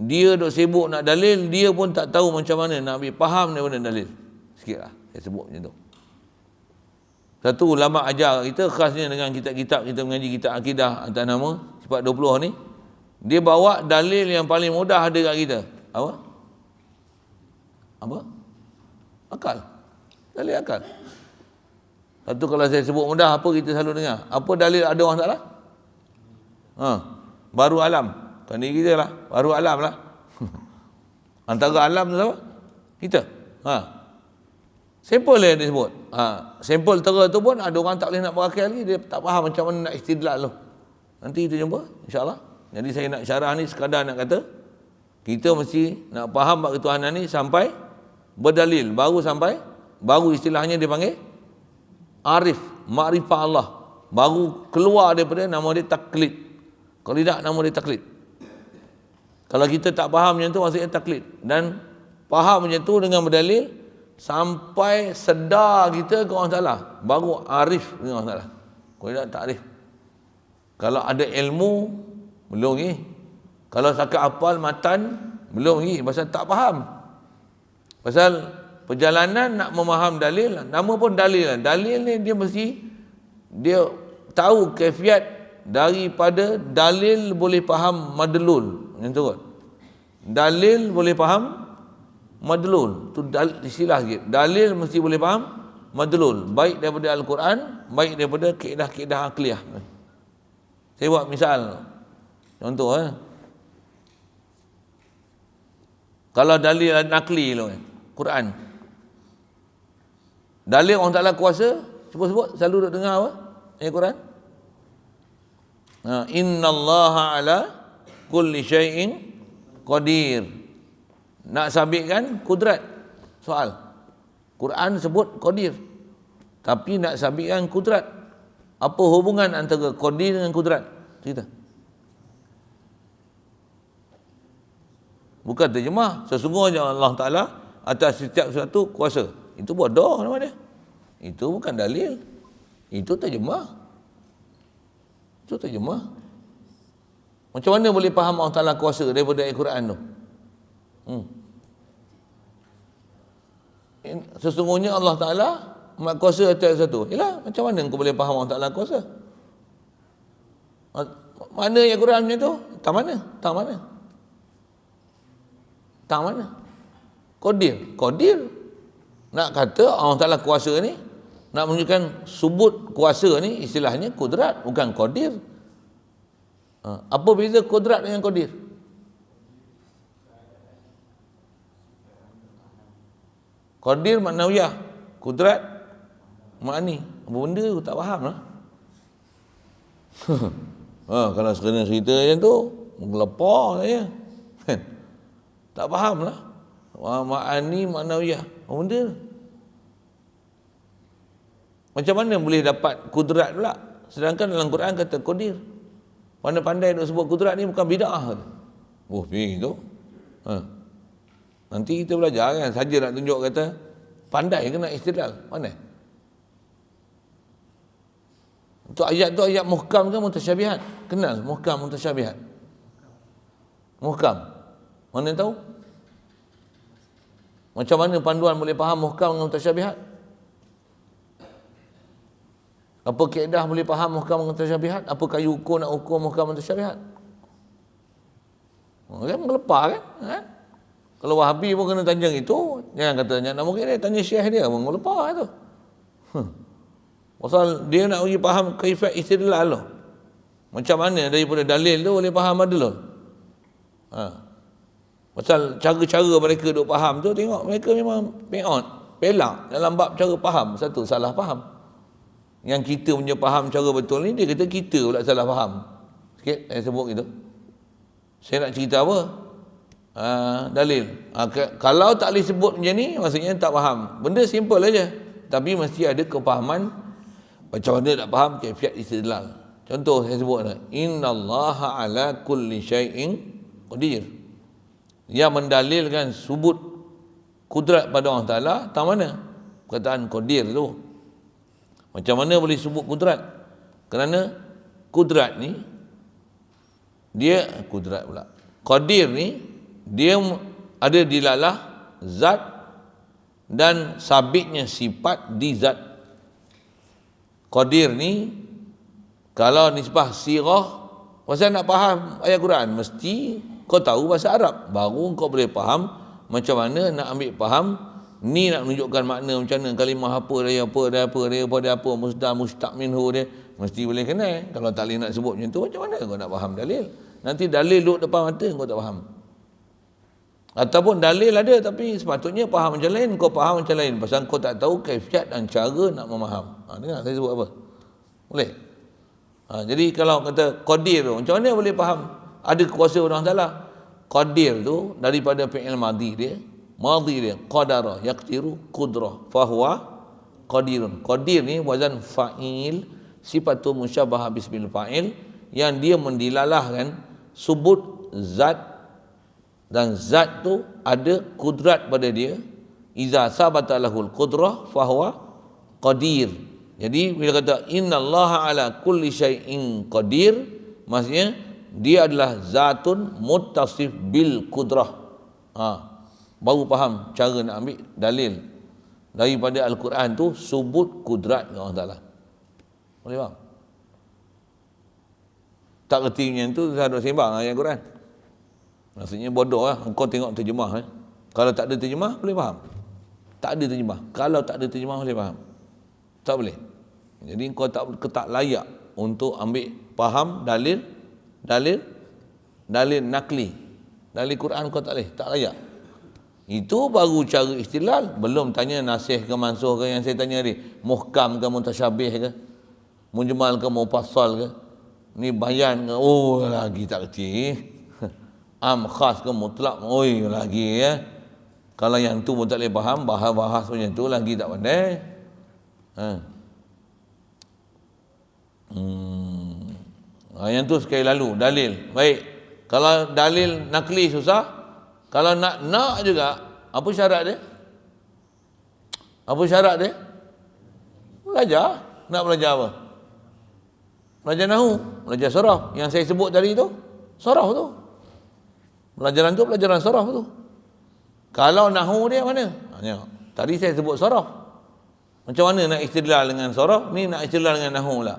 dia duk sibuk nak dalil, dia pun tak tahu macam mana nak ambil faham daripada dalil. Sikitlah saya sebut macam tu. Satu, ulama ajar kita, khasnya dengan kitab-kitab kita mengaji kitab akidah atas nama sifat 20 ni, dia bawa dalil yang paling mudah ada kat kita. Apa? Akal. Dalil akal. Satu, kalau saya sebut mudah, apa kita selalu dengar? Apa dalil ada orang Ta'ala? Baru alam. Kan diri kita lah. Baru alam lah. Antara alam tu apa? Kita. Sampel yang disebut. Sampel tera tu pun ada orang tak boleh nak berakal lagi. Dia tak faham macam mana nak istidlal tu. Nanti kita jumpa, insyaAllah. Jadi saya nak syarah ni sekadar nak kata, kita mesti nak faham bab ketuhanan ni sampai berdalil. Baru istilahnya dipanggil arif, makrifah Allah. Baru keluar daripada nama dia taklid. Kalau tidak, nama dia taklid. Kalau kita tak faham macam tu, maksudnya taklid. Dan faham macam tu dengan berdalil, sampai sedar kita ke orang Ta'ala, baru arif dengan orang Ta'ala. Kalau tidak, tak arif. Kalau ada ilmu, belum lagi. Kalau sakat hafal matan, belum lagi. Pasal tak faham. Pasal perjalanan nak memaham dalil, nama pun dalil lah. Dalil ni dia tahu kaifiat daripada dalil boleh faham madlul. Macam tu kot. Dalil boleh faham madlul. Tu istilah sikit. Dalil mesti boleh faham madlul. Baik daripada Al-Quran, baik daripada kaedah-kaedah akliyah. Saya buat misal. Contoh kalau dalil nakli tu, Quran. Dalil orang Ta'ala kuasa, sebut-sebut selalu duk dengar apa? Ayat Quran. Innallaha ala kulli syai'in qadir. Nak sabitkan kudrat. Soal. Quran sebut qadir. Tapi nak sabitkan kudrat. Apa hubungan antara qadir dengan kudrat? Cerita. Bukan terjemah. Sesungguhnya Allah Ta'ala atas setiap sesuatu kuasa. Itu bodoh nama dia. Itu bukan dalil. Itu terjemah. Itu terjemah. Macam mana boleh faham Allah Ta'ala kuasa daripada Al-Quran tu? Sesungguhnya Allah Ta'ala kuasa atas sesuatu. Yalah, macam mana kau boleh faham Allah Ta'ala kuasa? Mana Al-Quran macam tu? Tak mana? Tak mana? Tak mana? Qadir. Nak kata Allah Ta'ala kuasa ni, nak menunjukkan subut kuasa ni, istilahnya kudrat, bukan qadir. Apa beza kudrat dengan qadir? Qadir maknawiyah, kudrat makni. Apa benda aku tak faham lah. Kalau sekena cerita macam tu, melepah saya. Tak faham lah. Ma'ani maknawiyah. Apa benda? Macam mana boleh dapat kudrat pula? Sedangkan dalam Quran kata qadir. Pandai-pandai nak sebut kudrat ni bukan bid'ah. Oh, begitu. Nanti kita belajar kan, saja nak tunjuk kata pandai kena istidlal. Mana? Untuk ayat tu ayat muhkam ke mutasyabihat? Kenal muhkam mutasyabihat? Muhkam. Mana tahu? Macam mana panduan boleh faham muhkam dengan mutasyabihat? Apa kaedah boleh faham muhkam dengan mutasyabihat? Apa kayu ukur nak ukur muhkam mutasyabihat? Kan mengelepar kan? Kalau Wahabi pun kena tanjang itu, jangan kata nak mungkin dia tanya syekh dia, mengelepar itu. Pasal dia nak uji faham kaifat istidlal tu. Macam mana daripada dalil tu boleh faham madlul? Pasal cara-cara mereka duk faham tu, tengok mereka memang pelak dalam bab cara faham. Satu, salah faham. Yang kita punya faham cara betul ni, dia kata kita pula salah faham. Sikit saya sebut gitu. Saya nak cerita apa? Dalil. Kalau tak boleh sebut macam ni, maksudnya tak faham. Benda simple aja. Tapi mesti ada kefahaman macam mana nak faham kaifiat istidlal. Contoh saya sebut dah. Innallaha ala kulli syai'in qadir. Yang mendalilkan subut kudrat pada Allah Ta'ala, tak mana? Perkataan qadir tu. Macam mana boleh sebut kudrat? Kerana kudrat ni, dia kudrat pula. Qadir ni, dia ada dilalah zat dan sabitnya sifat di zat. Qadir ni, kalau nisbah sirah, pasal nak faham ayat Quran, mesti kau tahu bahasa Arab. Baru kau boleh faham macam mana nak ambil faham. Ni nak menunjukkan makna macam mana kalimah apa dia apa musdar mustaq minhu dia, mesti boleh kenal. Kalau tak boleh nak sebut macam tu, macam mana kau nak faham dalil? Nanti dalil duduk depan mata kau tak faham. Ataupun dalil ada tapi sepatutnya faham macam lain, kau faham macam lain pasal kau tak tahu kaifiat dan cara nak memaham. Dengar saya sebut apa? Boleh? Jadi kalau kata qadir tu, macam mana boleh faham ada kuasa Allah Ta'ala? Qadir tu daripada fi'il madhi dia, qadara yaqdiru qudrah fahuwa qadirun. Qadir ni wazan fa'il, sifatu musyabahah bismil fa'il, yang dia mendilalahkan subut zat, dan zat tu ada kudrat pada dia. Iza sabata lahul qudrah fahuwa qadir. Jadi bila kata innallaha ala kulli syai'in qadir, maksudnya dia adalah zatun muttasif bil qudrah. Baru faham cara nak ambil dalil. daripada Al-Quran tu subut kudrat Allah Ta'ala. Boleh faham? Tak kerti macam tu, saya duk sembang ayat Quran. Maksudnya bodoh lah, kau tengok terjemah. Kalau tak ada terjemah, boleh faham? Tak ada terjemah. Kalau tak ada terjemah, boleh faham? Tak boleh. Jadi kau tak layak untuk ambil faham dalil nakli. Dalil Quran kau tak boleh, tak layak. Itu baru cara istilal. Belum tanya nasih ke mansuh ke yang saya tanya tadi. Muhkam ke mutasyabih ke? Mujmal ke mufassal ke? Ni bayan ke? Oh, lagi tak kerti. Am khas ke mutlak? Oi, lagi ya. Kalau yang tu pun tak boleh faham, bahas macam tu lagi tak pandai. Yang tu sekali lalu, dalil. Baik. Kalau dalil nakli susah, kalau nak juga, apa syarat dia? Apa syarat dia? Belajar. Nak belajar apa? Belajar nahu, belajar saraf. Yang saya sebut tadi tu, saraf tu. Pelajaran tu, pelajaran saraf tu. Kalau nahu dia mana? Tadi saya sebut saraf. Macam mana nak istidlal dengan saraf? Ni nak istidlal dengan nahu pula.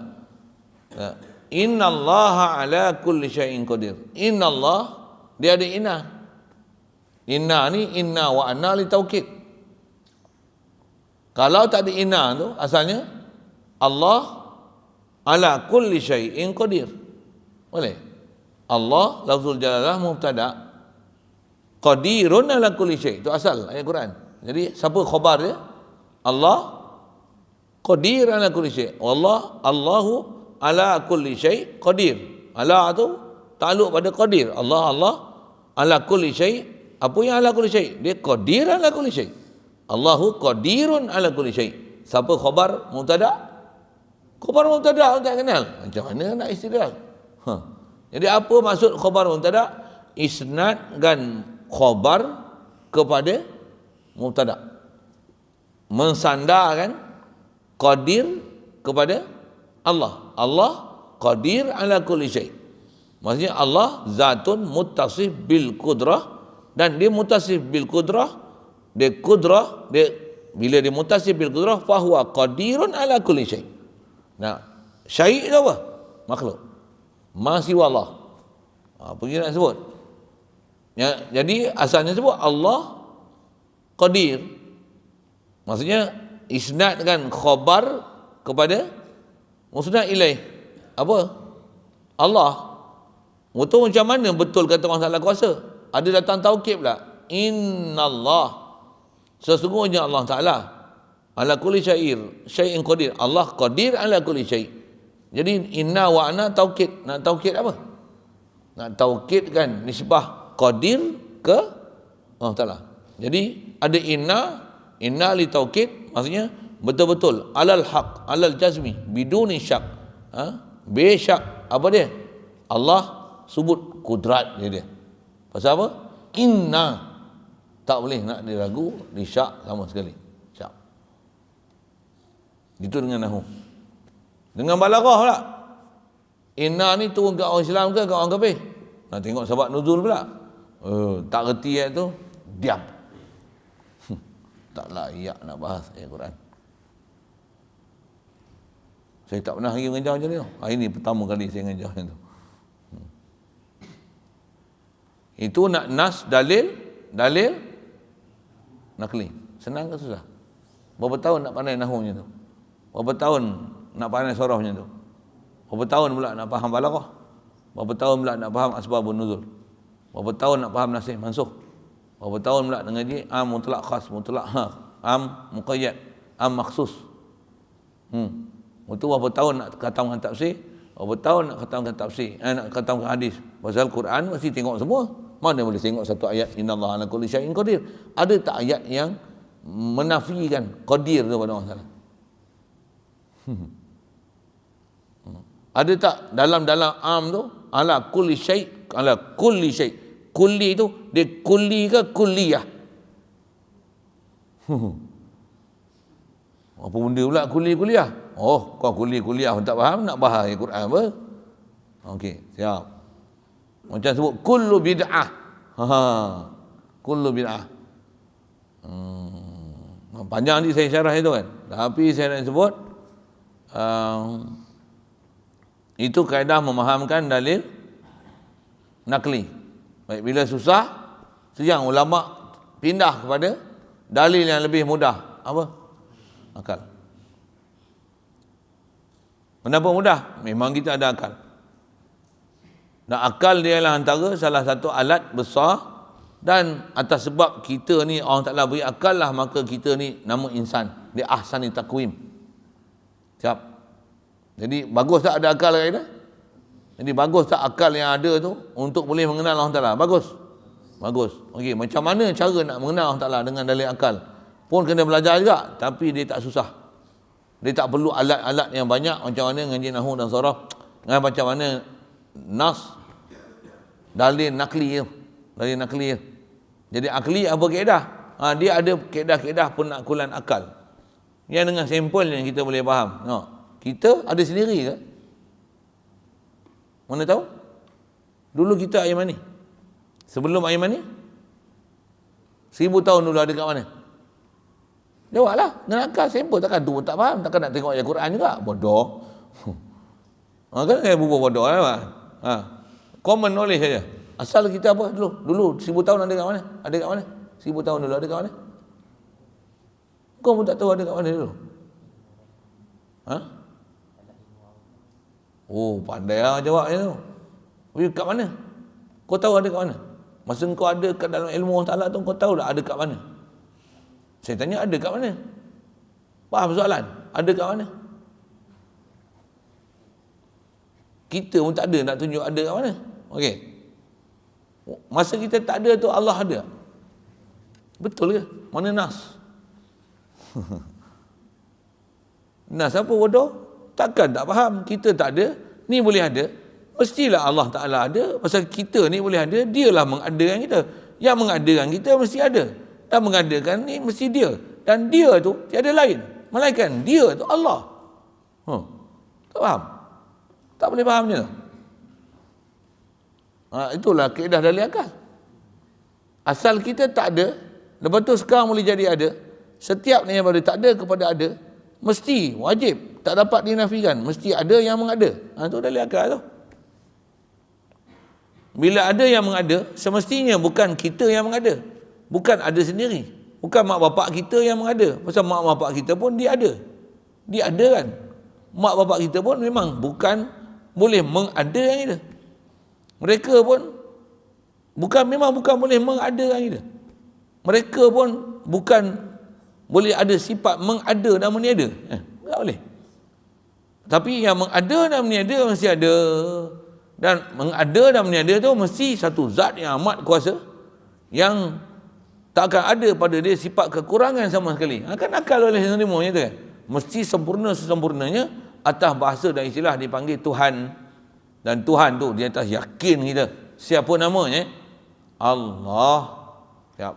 Inna Allah ala kulli syai'in qadir. Inna Allah, dia ada inna. Inna ni inna wa anna li taukid. Kalau tak ada inna tu, asalnya Allah ala kulli syai'in qadir. Boleh? Allah lafzul jalalah mubtada, qadirun ala kulli syai'. Itu asal ayat Quran. Jadi siapa khabar dia? Allah qadir ala kulli syai'. Allahu ala kulli syai' qadir. Ala tu takluk pada qadir. Allah ala kulli syai'. Apa yang ala kulli syai'? Dia qadir ala kulli syai'. Allahu qadirun ala kulli syai'. Siapa khabar mubtada? Khabar mubtada tak kenal. Macam mana nak istidlal? Jadi apa maksud khabar mubtada? Isnadkan khabar kepada mubtada. Mensandarkan qadir kepada Allah. Allah qadir ala kulli syai'. Maksudnya Allah zatun muttasif bil qudrah, dan dia muttasif bil qudrah, dia bila dia muttasif bil qudrah fahuwa qadirun ala kulli syai'. Nah, syai' tu apa? Makhluk. Masih Allah. Apa kita nak sebut? Ya, jadi asalnya sebut Allah qadir. Maksudnya isnadkan khabar kepada musnad ilaih. Apa? Allah. Betul macam mana betul kata orang salah kuasa? Ada datang taukid pula. Innallah. Sesungguhnya Allah Ta'ala ala kulli syai'in qadir. Allah qadir ala kulli syai'. Jadi inna wa ana taukid. Nak taukid apa? Nak taukidkan nisbah qadir ke Allah Ta'ala. Jadi ada inna li taukid, maksudnya betul-betul alal haq, alal jazmi, biduni syak. Be syak. Apa dia? Allah sebut kudrat dia. Pasal apa? Inna. Tak boleh nak diragu, disyak sama sekali. Syak. Itu dengan nahu. Dengan balaghah pula. Inna ni turun kat orang Islam ke kat orang kafir? Nak tengok sebab nuzul pula. Tak reti ayat tu, diam. Tak layak nak bahas ayat Quran. Saya tak pernah lagi mengajar macam ni. Hari ni pertama kali saya mengajar macam tu. Itu nak nas dalil nakli. Senang ke susah? Berapa tahun nak pandai nahwu macam tu? Berapa tahun nak pandai saraf macam tu? Berapa tahun pula nak faham balaghah? Berapa tahun pula nak faham asbabun nuzul? Berapa tahun nak faham nasih mansukh? Berapa tahun pula nak ngaji am mutlaq khas, mutlaq am muqayyad, am makhsus. Itu berapa tahun nak khatamkan tafsir? Berapa tahun nak khatamkan tafsir? Nak khatamkan hadis? Pasal Quran mesti tengok semua. Mana boleh tengok satu ayat innallaha ala kulli syai'in qadir? Ada tak ayat yang menafikan qadir tu pada Allah Taala? Ada tak dalam am tu ala kulli syai', ala kulli syai'. Kulli tu dia kulli ke kulliyah? Apa benda pula kuliah? Oh, kau kuliah pun tak faham, nak bahas Al-Quran apa? Okey, siap. Macam sebut kullu bid'ah. Kullu bid'ah. Panjang nanti saya syarah itu kan. Tapi saya nak sebut itu kaedah memahamkan dalil nakli. Baik, bila susah, sejang ulama pindah kepada dalil yang lebih mudah. Apa? Akal. Kenapa mudah? Memang kita ada akal. Dan akal dia adalah antara salah satu alat besar, dan atas sebab kita ni Allah Ta'ala beri akal lah, maka kita ni nama insan. Dia ahsani takwim. Siap? Jadi bagus tak ada akal kita? Jadi bagus tak akal yang ada tu untuk boleh mengenal Allah Ta'ala? Bagus? Bagus. Okey, macam mana cara nak mengenal Allah Ta'ala dengan dalil akal? Pun kena belajar juga, tapi dia tak susah. Dia tak perlu alat-alat yang banyak macam mana ngaji nahwu dan saraf, dengan macam mana nas, dalil nakli tu. Dalil nakli tu. Jadi akli apa kaedah? Dia ada kaedah-kaedah penakulan akal. Yang dengan sampel yang kita boleh faham. Kita ada sendiri ke? Mana tahu? Dulu kita air mani. Sebelum air mani? 1000 tahun dulu ada kat mana? Jawablah. Dengan akal sampel. Takkan tu tak faham. Takkan nak tengok ayat Quran juga. Bodoh. Kan saya bubuh bodoh lah. Common knowledge saja. Asal kita apa dulu? Dulu 1000 tahun ada kat mana? Ada kat mana? 1000 tahun dulu ada kat mana? Kau pun tak tahu ada kat mana dulu. Oh, pandai lah jawabnya tu. Tapi kat mana? Kau tahu ada kat mana? Masa kau ada kat dalam ilmu Allah Ta'ala tu, kau tahu tak ada kat mana? Saya tanya ada kat mana? Faham soalan? Ada kat mana? Kita pun tak ada nak tunjuk ada kat mana. Okey. Masa kita tak ada tu Allah ada. Betul ke? Mana nas? Nas apa bodoh? Takkan tak faham. Kita tak ada, ni boleh ada. Mestilah Allah Ta'ala ada. Pasal kita ni boleh ada, dialah mengadakan kita. Yang mengadakan kita mesti ada. Dan mengadakan ni mesti dia. Dan dia tu tiada lain. Melainkan dia tu Allah. Tak faham? Tak boleh faham je. Itulah kaedah dalil akal. Asal kita tak ada, lepas tu sekarang boleh jadi ada. Setiap ni yang pada tak ada kepada ada, mesti wajib, tak dapat dinafikan, mesti ada yang mengada. Itu dalil akal tu. Bila ada yang mengada, semestinya bukan kita yang mengada. Bukan ada sendiri. Bukan mak bapak kita yang mengada. Pasal mak bapak kita pun dia ada. Dia ada kan. Mak bapak kita pun memang bukan boleh mengada yang kita. Mereka pun memang bukan boleh mengadakan kita. Mereka pun bukan boleh ada sifat mengada dan meniada. Tak boleh. Tapi yang mengada dan meniada mesti ada. Dan mengada dan meniada tu mesti satu zat yang amat kuasa, yang tak akan ada pada dia sifat kekurangan sama sekali. Kan akal oleh serimanya tu kan. Mesti sempurna sesempurnanya. Atas bahasa dan istilah dipanggil Tuhan. Dan Tuhan tu di atas yakin kita. Siapa namanya? Allah. Siap.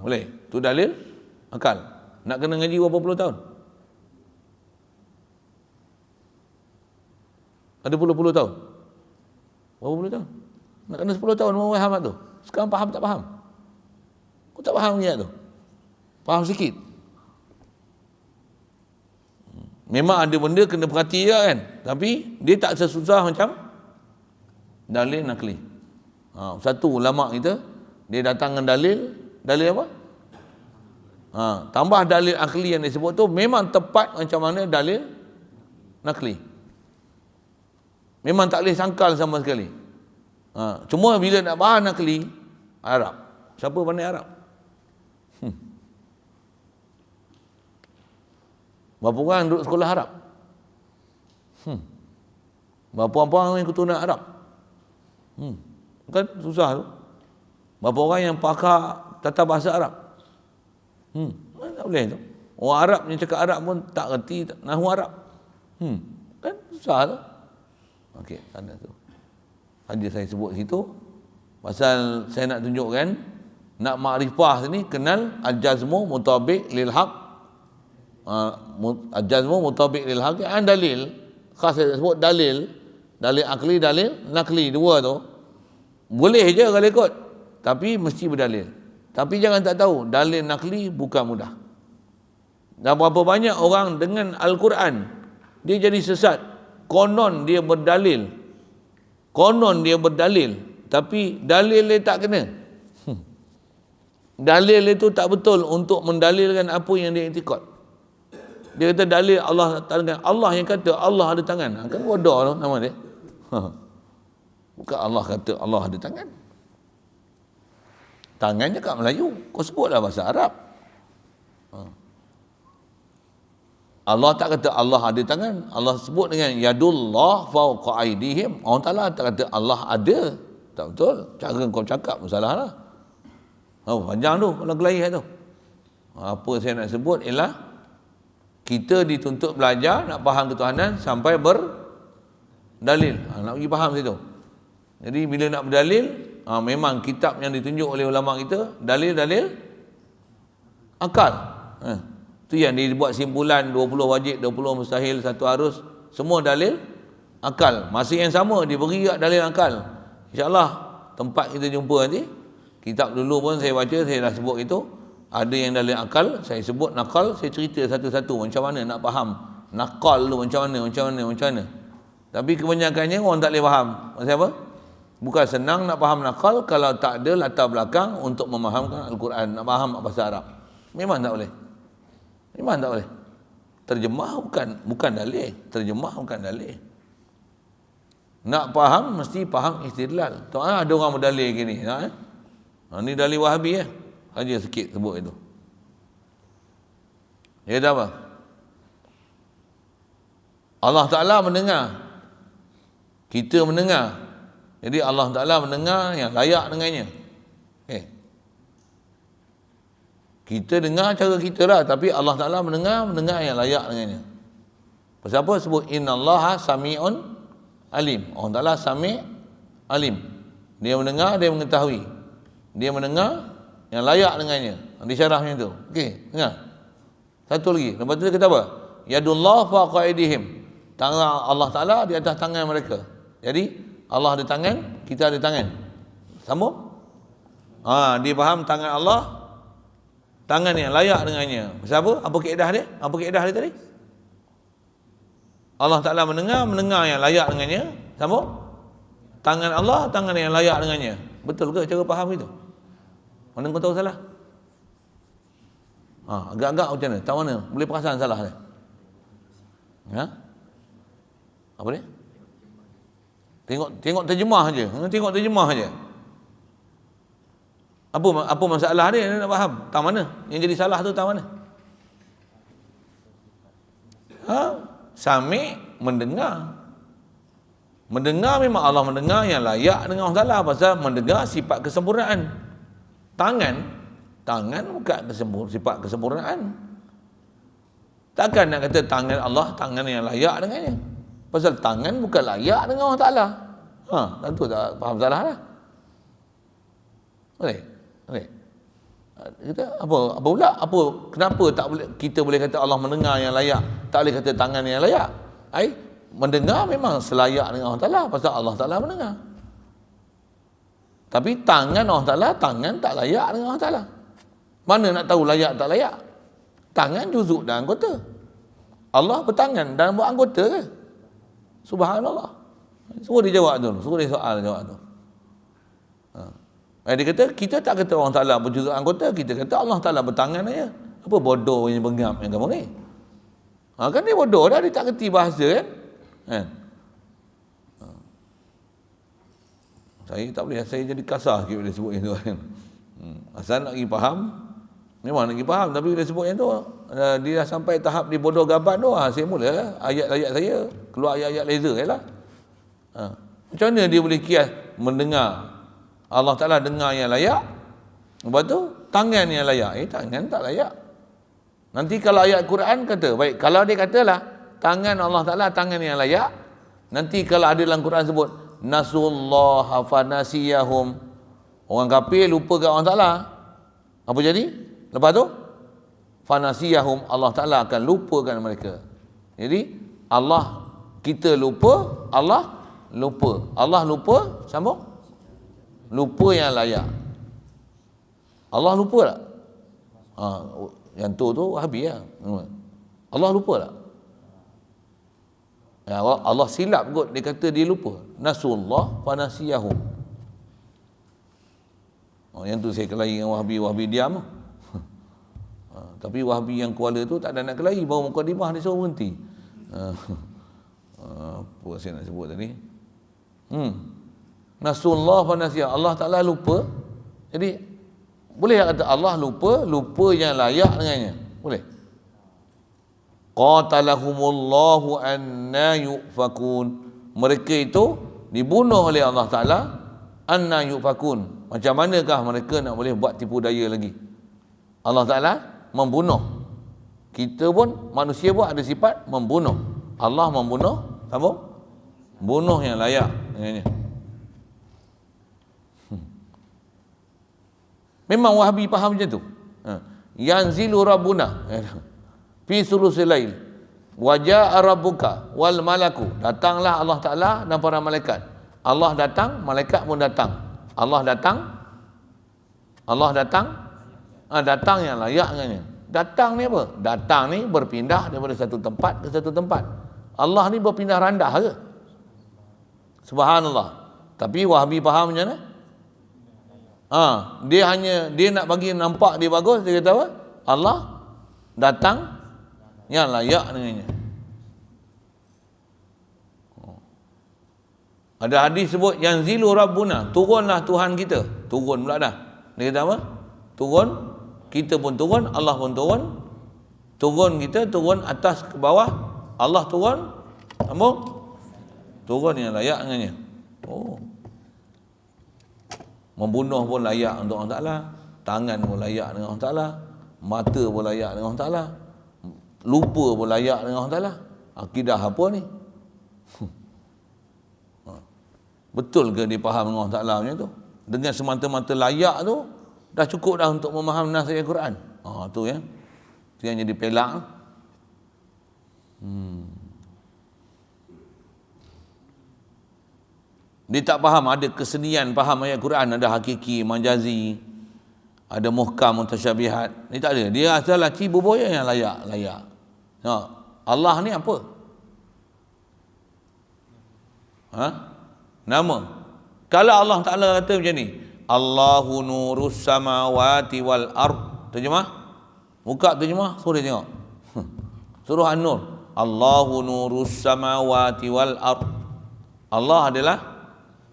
Boleh? Tu dalil akal. Nak kena ngaji berapa puluh tahun? Ada puluh-puluh tahun? Berapa puluh tahun? Nak kena 10 tahun mau faham tu. Sekarang faham tak faham? Kau tak faham niat tu? Faham sikit. Memang ada benda kena perhati je kan. Tapi dia tak sesusah macam dalil nakli. Satu ulama kita, dia datang dengan dalil apa? Tambah dalil akli yang disebut tu memang tepat macam mana dalil nakli. Memang tak boleh sangkal sama sekali. Cuma bila nak faham nakli, Arab. Siapa pandai Arab? Berapa orang duduk sekolah Arab? Berapa orang yang keturunan Arab? Kan susah tu. Berapa orang yang pakar tata bahasa Arab? Tak boleh tu. Orang Arab yang cakap Arab pun tak reti nahwu Arab. Kan susah tu. Okey, ada tu. Hadis saya sebut situ pasal saya nak tunjukkan, nak makrifah ni kenal al-jazmu mutabiq lil haq. Al-jazmu mutabiq lil haq an dalil. Khas saya sebut dalil akli, dalil nakli, dua tu. Boleh je kalau ikut, tapi mesti berdalil. Tapi jangan tak tahu, dalil nakli bukan mudah. Dan berapa banyak orang dengan Al-Quran dia jadi sesat. Konon dia berdalil, tapi dalil dia tak kena. Dalil itu tak betul untuk mendalilkan apa yang dia iktikad. Dia kata dalil Allah tangan, Allah yang kata Allah ada tangan. Kan bodoh tu nama dia. Bukan Allah kata Allah ada tangan. Tangannya kat Melayu, kau sebutlah bahasa Arab. Allah tak kata Allah ada tangan. Allah sebut dengan yadullah fawqa aydihim. Allah Ta'ala tak kata Allah ada. Tak betul. Cara kau cakap salah lah. Panjang tu kalau kelahi tu. Apa saya nak sebut ialah kita dituntut belajar nak faham ketuhanan sampai berdalil. Nak pergi faham situ. Jadi bila nak berdalil, memang kitab yang ditunjuk oleh ulama kita dalil-dalil akal. Tu yang dibuat simpulan 20 wajib, 20 mustahil, 1 harus, semua dalil akal. Masa yang sama diberi dalil akal. InsyaAllah tempat kita jumpa nanti. Kitab dulu pun saya baca, saya dah sebut itu. Ada yang dalil akal, saya sebut nakal, saya cerita satu-satu macam mana nak faham nakal tu macam mana. Tapi kebanyakannya orang tak boleh faham. Maksud apa? Bukan senang nak faham nakal kalau tak ada latar belakang untuk memahamkan Al-Quran, nak faham bahasa Arab. Memang tak boleh. Terjemah bukan dalil. Terjemah bukan dalil. Nak faham mesti faham istidlal. Ada orang berdalil gini. Ni dalil Wahabi Aja sikit sebut itu. Dia kata apa? Allah Ta'ala mendengar. Kita mendengar. Jadi Allah Ta'ala mendengar yang layak dengannya. Kita dengar cara kita lah, tapi Allah Ta'ala mendengar yang layak dengannya. Pasal apa sebut innallaha sami'un alim. Allah Ta'ala sami' alim. Dia mendengar, dia mengetahui. Dia mendengar yang layak dengannya. Disyarah macam tu. Okey, dengar. Satu lagi. Lepas tu dia kata apa? Yadullah fawqa aydihim. Tangan Allah Ta'ala di atas tangan mereka. Jadi Allah ada tangan, kita ada tangan. Sambung? Dia faham tangan Allah, tangan yang layak dengannya. Pasal apa? Apa kaedah dia? Apa kaedah dia tadi? Allah Ta'ala mendengar yang layak dengannya. Sambung? Tangan Allah, tangan yang layak dengannya. Betul ke cara faham itu? Mana kau tahu salah? Agak-agak macam mana? Tak mana? Boleh perasan salah dia? Apa dia? Tengok terjemah aja. Tengok terjemah aja. Apa masalah dia nak faham? Tak mana? Yang jadi salah tu tak mana? Sami' mendengar. Mendengar memang Allah mendengar yang layak dengan Allah Ta'ala. Pasal mendengar sifat kesempurnaan. Tangan bukan sifat kesempurnaan. Takkan nak kata tangan Allah tangan yang layak dengannya. Pasal tangan bukan layak dengan Allah Ta'ala. Tentu tak faham salah lah. Boleh? Kita apa pula? Kenapa tak boleh kita boleh kata Allah mendengar yang layak, tak boleh kata tangan yang layak? Mendengar memang selayak dengan Allah Ta'ala, pasal Allah Ta'ala mendengar. Tapi tangan Allah Ta'ala, tangan tak layak dengan Allah Ta'ala. Mana nak tahu layak tak layak? Tangan juzuk dan anggota. Allah bertangan dan beranggota ke? Subhanallah. Suruh dia jawab tu. Suruh dia soal jawab tu. Dia kata, kita tak kata Allah Ta'ala berjuzuk anggota, kita kata Allah Ta'ala bertangan aja. Apa bodoh yang bengap yang kamu ni? Kan dia bodoh dah, dia tak kerti bahasa kan? Saya tak boleh, saya jadi kasar sikit bila sebut yang tu kan. Asal nak pergi faham, memang nak pergi faham, tapi bila sebut yang tu, dia dah sampai tahap di bodoh gaban tu, saya mula ayat-ayat saya, keluar ayat-ayat laser je lah. Macam mana dia boleh kias mendengar? Allah Ta'ala dengar yang layak, lepas tu tangan yang layak. Tangan tak layak. Nanti kalau ayat Quran kata, baik, kalau dia katalah tangan Allah Ta'ala tangan yang layak, nanti kalau ada dalam Quran sebut nasullaha fanasiyahum, orang kafir lupa kat Allah Ta'ala, apa jadi? Lepas tu fanasiyahum, Allah Ta'ala akan lupakan mereka. Jadi Allah, kita lupa, Allah lupa. Allah lupa, sambung, lupa yang layak. Allah lupa tak? Yang tu Wahabi lah. Allah lupa tak? Ya, Allah silap kot, dia kata dia lupa. Nasullah fa nasiyahum. Yang tu saya kelahi dengan Wahabi diam. Tapi Wahabi yang Kuala tu tak ada nak kelahi, baru mukadimah dia suruh berhenti. Apa saya nak sebut tadi? Nasullah fa nasiyahum. Allah Ta'ala lupa. Jadi boleh tak kata Allah lupa yang layak dengannya? Boleh? Qatalahumullahu anna yufakun. Mereka itu dibunuh oleh Allah Ta'ala. Anna yufakun. Macam manakah mereka nak boleh buat tipu daya lagi? Allah Ta'ala membunuh. Kita pun, manusia pun ada sifat membunuh. Allah membunuh, sambung, bunuh yang layak dengannya. Memang Wahabi faham macam tu. Yanzilu Rabbuna fi sulusil lail wa jaa rabbuka wal malaku. Datanglah Allah Ta'ala dan para malaikat. Allah datang, malaikat pun datang. Allah datang, datang yang layak dengannya. Datang ni apa? Datang ni berpindah daripada satu tempat ke satu tempat. Allah ni berpindah randah ke? Subhanallah. Tapi Wahabi faham macam mana? Dia nak bagi nampak dia bagus, dia kata apa? Allah datang yang layak dengannya. Ada hadis sebut yanzilu rabbuna, turunlah Tuhan kita. Turun pula dah. Dia kata apa? Turun, kita pun turun, Allah pun turun. Turun kita, turun atas ke bawah. Allah turun, sambung, turun yang layak dengannya. Membunuh pun layak untuk Allah Ta'ala. Tangan pun layak dengan Allah Ta'ala. Mata pun layak dengan Allah Ta'ala. Lupa pun layak dengan Allah Ta'ala. Akidah apa ni? Betul ke dia faham dengan Allah Ta'ala macam tu? Dengan semata-mata layak tu dah cukup dah untuk memaham nas ayat Quran. Tu ya. Tu yang jadi pelak. Dia tak faham, ada kesenian faham ayat Quran, ada hakiki, majazi, ada muhkam, mutasyabihat. Dia tak ada. Dia asal laci berboya yang layak. Allah ni apa? Nama. Kalau Allah Ta'ala kata macam ni, Allahu nurus samawati wal ard. Terjemah? Buka terjemah, suruh dia tengok. Surah An-Nur. Allahu nurus samawati wal ard. Allah adalah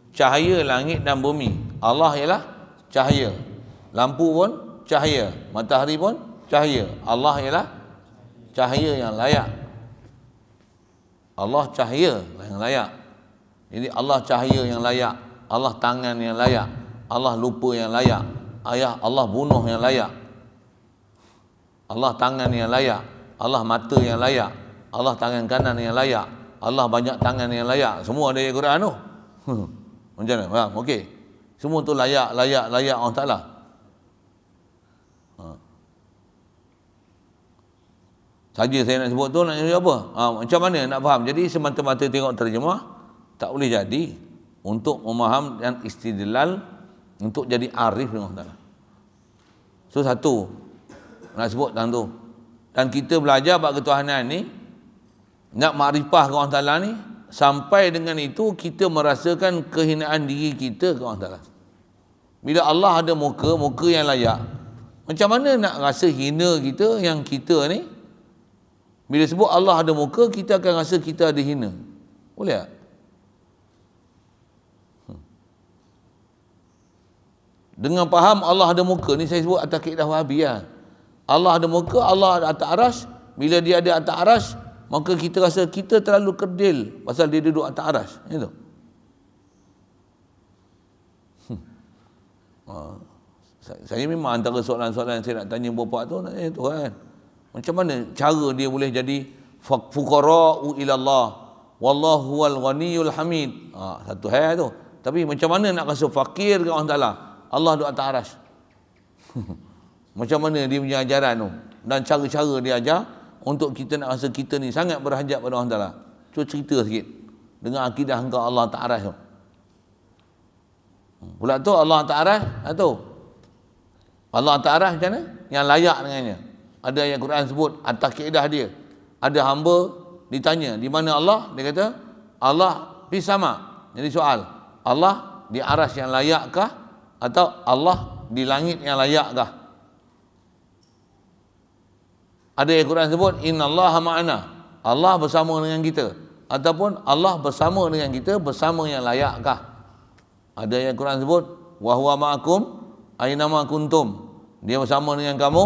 cahaya langit dan bumi. Allah ialah cahaya. Lampu pun cahaya. Matahari pun cahaya. Allah ialah cahaya yang layak. Allah cahaya yang layak. Jadi Allah cahaya yang layak. Allah tangan yang layak. Allah lupa yang layak. Allah bunuh yang layak. Allah tangan yang layak. Allah mata yang layak. Allah tangan kanan yang layak. Allah banyak tangan yang layak. Semua ada di Quran tu. Macam mana? Faham? Okey. Semua tu layak Allah Ta'ala. Saja saya nak sebut tu, nak sebut apa? Macam mana nak faham? Jadi semata-mata tengok terjemah tak boleh jadi untuk memaham dan istidlal untuk jadi arif dengan Allah Ta'ala. So satu nak sebut tentang tu. Dan kita belajar bab ketuhanan ni, nak makrifah ke Allah Ta'ala ni, sampai dengan itu kita merasakan kehinaan diri kita ke Allah Ta'ala. Bila Allah ada muka yang layak, macam mana nak rasa hina kita yang kita ni? Bila sebut Allah ada muka, kita akan rasa kita ada hina. Boleh tak? Dengan faham Allah ada muka ni, saya sebut atas kaedah Wahabi lah. Allah ada muka, Allah ada atas aras. Bila dia ada atas aras, maka kita rasa kita terlalu kerdil pasal dia duduk atas aras. Itu. Saya memang antara soalan-soalan saya nak tanya bapak tu, nak tanya Tuhan, macam mana cara dia boleh jadi fuqara'u ilallah wallahu wal ghaniyul hamid. Satu hal tu. Tapi macam mana nak rasa fakir ke Allah Ta'ala? Allah duduk atas aras. Macam mana dia punya ajaran tu? Dan cara-cara dia ajar untuk kita nak rasa kita ni sangat berhajat pada Allah Ta'ala. Cuba cerita sikit dengan akidah engkau Allah Ta'ala tu. Pula tu Allah Ta'ala tu. Allah atas arah macam mana? Yang layak dengannya. Ada ayat Quran sebut atas kaedah dia. Ada hamba ditanya, di mana Allah? Dia kata, Allah fi sama. Jadi soal, Allah di aras yang layakkah atau Allah di langit yang layakkah? Ada ayat Quran sebut innallaha ma'ana. Allah bersama dengan kita, ataupun Allah bersama dengan kita bersama yang layakkah? Ada ayat Quran sebut wa huwa ma'akum aina ma kuntum. Dia bersama dengan kamu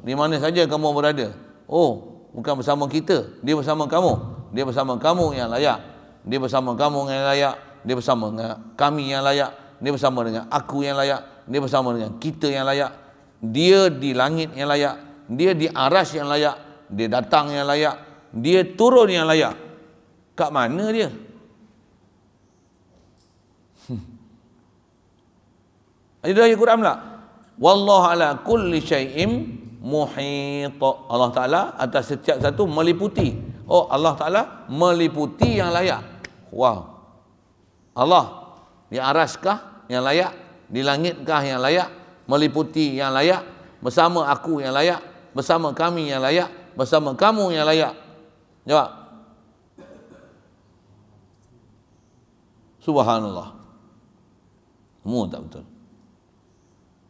di mana saja kamu berada. Oh, bukan bersama kita, dia bersama kamu. Dia bersama kamu yang layak. Dia bersama kamu yang layak. Dia bersama dengan kami yang layak. Dia bersama dengan aku yang layak. Dia bersama dengan kita yang layak. Dia di langit yang layak. Dia di aras yang layak. Dia datang yang layak. Dia turun yang layak. Kat mana dia? Ada ayat Quran pula. Wallahu ala kulli syai'in muhit. Allah Ta'ala atas setiap satu meliputi. Oh, Allah Ta'ala meliputi yang layak. Wow. Allah di araskah yang layak? Di langitkah yang layak? Meliputi yang layak? Bersama aku yang layak? Bersama kami yang layak? Bersama kamu yang layak? Jawab. Subhanallah. Semua tak betul.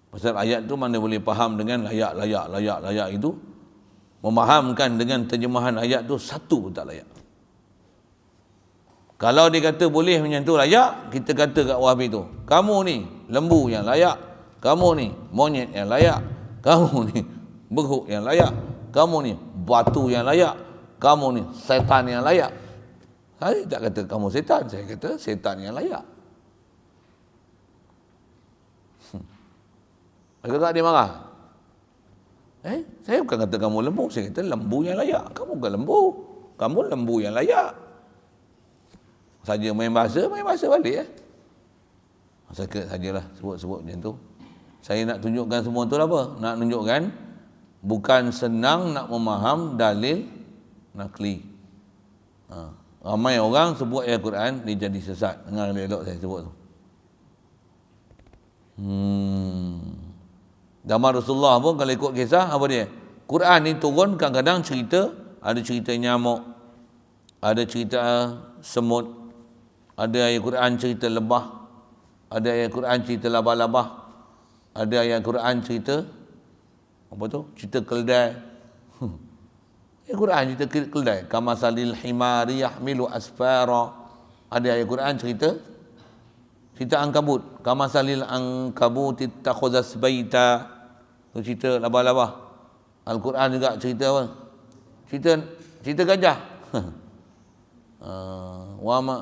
Pasal ayat tu mana boleh faham dengan layak itu. Memahamkan dengan terjemahan ayat tu satu pun tak layak. Kalau dia kata boleh menyentuh layak, kita kata kat Wahabi tu, kamu ni lembu yang layak, kamu ni monyet yang layak, kamu ni beruk yang layak, kamu ni batu yang layak, kamu ni setan yang layak. Saya tak kata kamu setan, saya kata setan yang layak. Agak-agak dia marah. Saya bukan kata kamu lembu, saya kata lembu yang layak. Kamu bukan lembu, kamu lembu yang layak. Saja main bahasa balik sajalah sebut-sebut macam tu. Saya nak tunjukkan semua tu apa? Nak tunjukkan bukan senang nak memaham dalil nakli. Ramai orang sebut ayat Quran dia jadi sesat. Dengar elok saya sebut tu. Zaman Rasulullah pun kalau ikut kisah apa dia? Quran ni turun kadang-kadang cerita, ada cerita nyamuk, ada cerita semut, ada ayat Quran cerita lebah, ada ayat Quran cerita labah-labah, ada ayat Quran cerita apa tu? Cerita keldai. Ayat Quran cerita keldai, kamasalil himari yahmilu asfara. Ada ayat Quran cerita ankabut, kamasalil ankabut ittakhadhas baita. Tu cerita labah-labah. Al-Quran juga cerita apa? Cerita gajah. Wa ma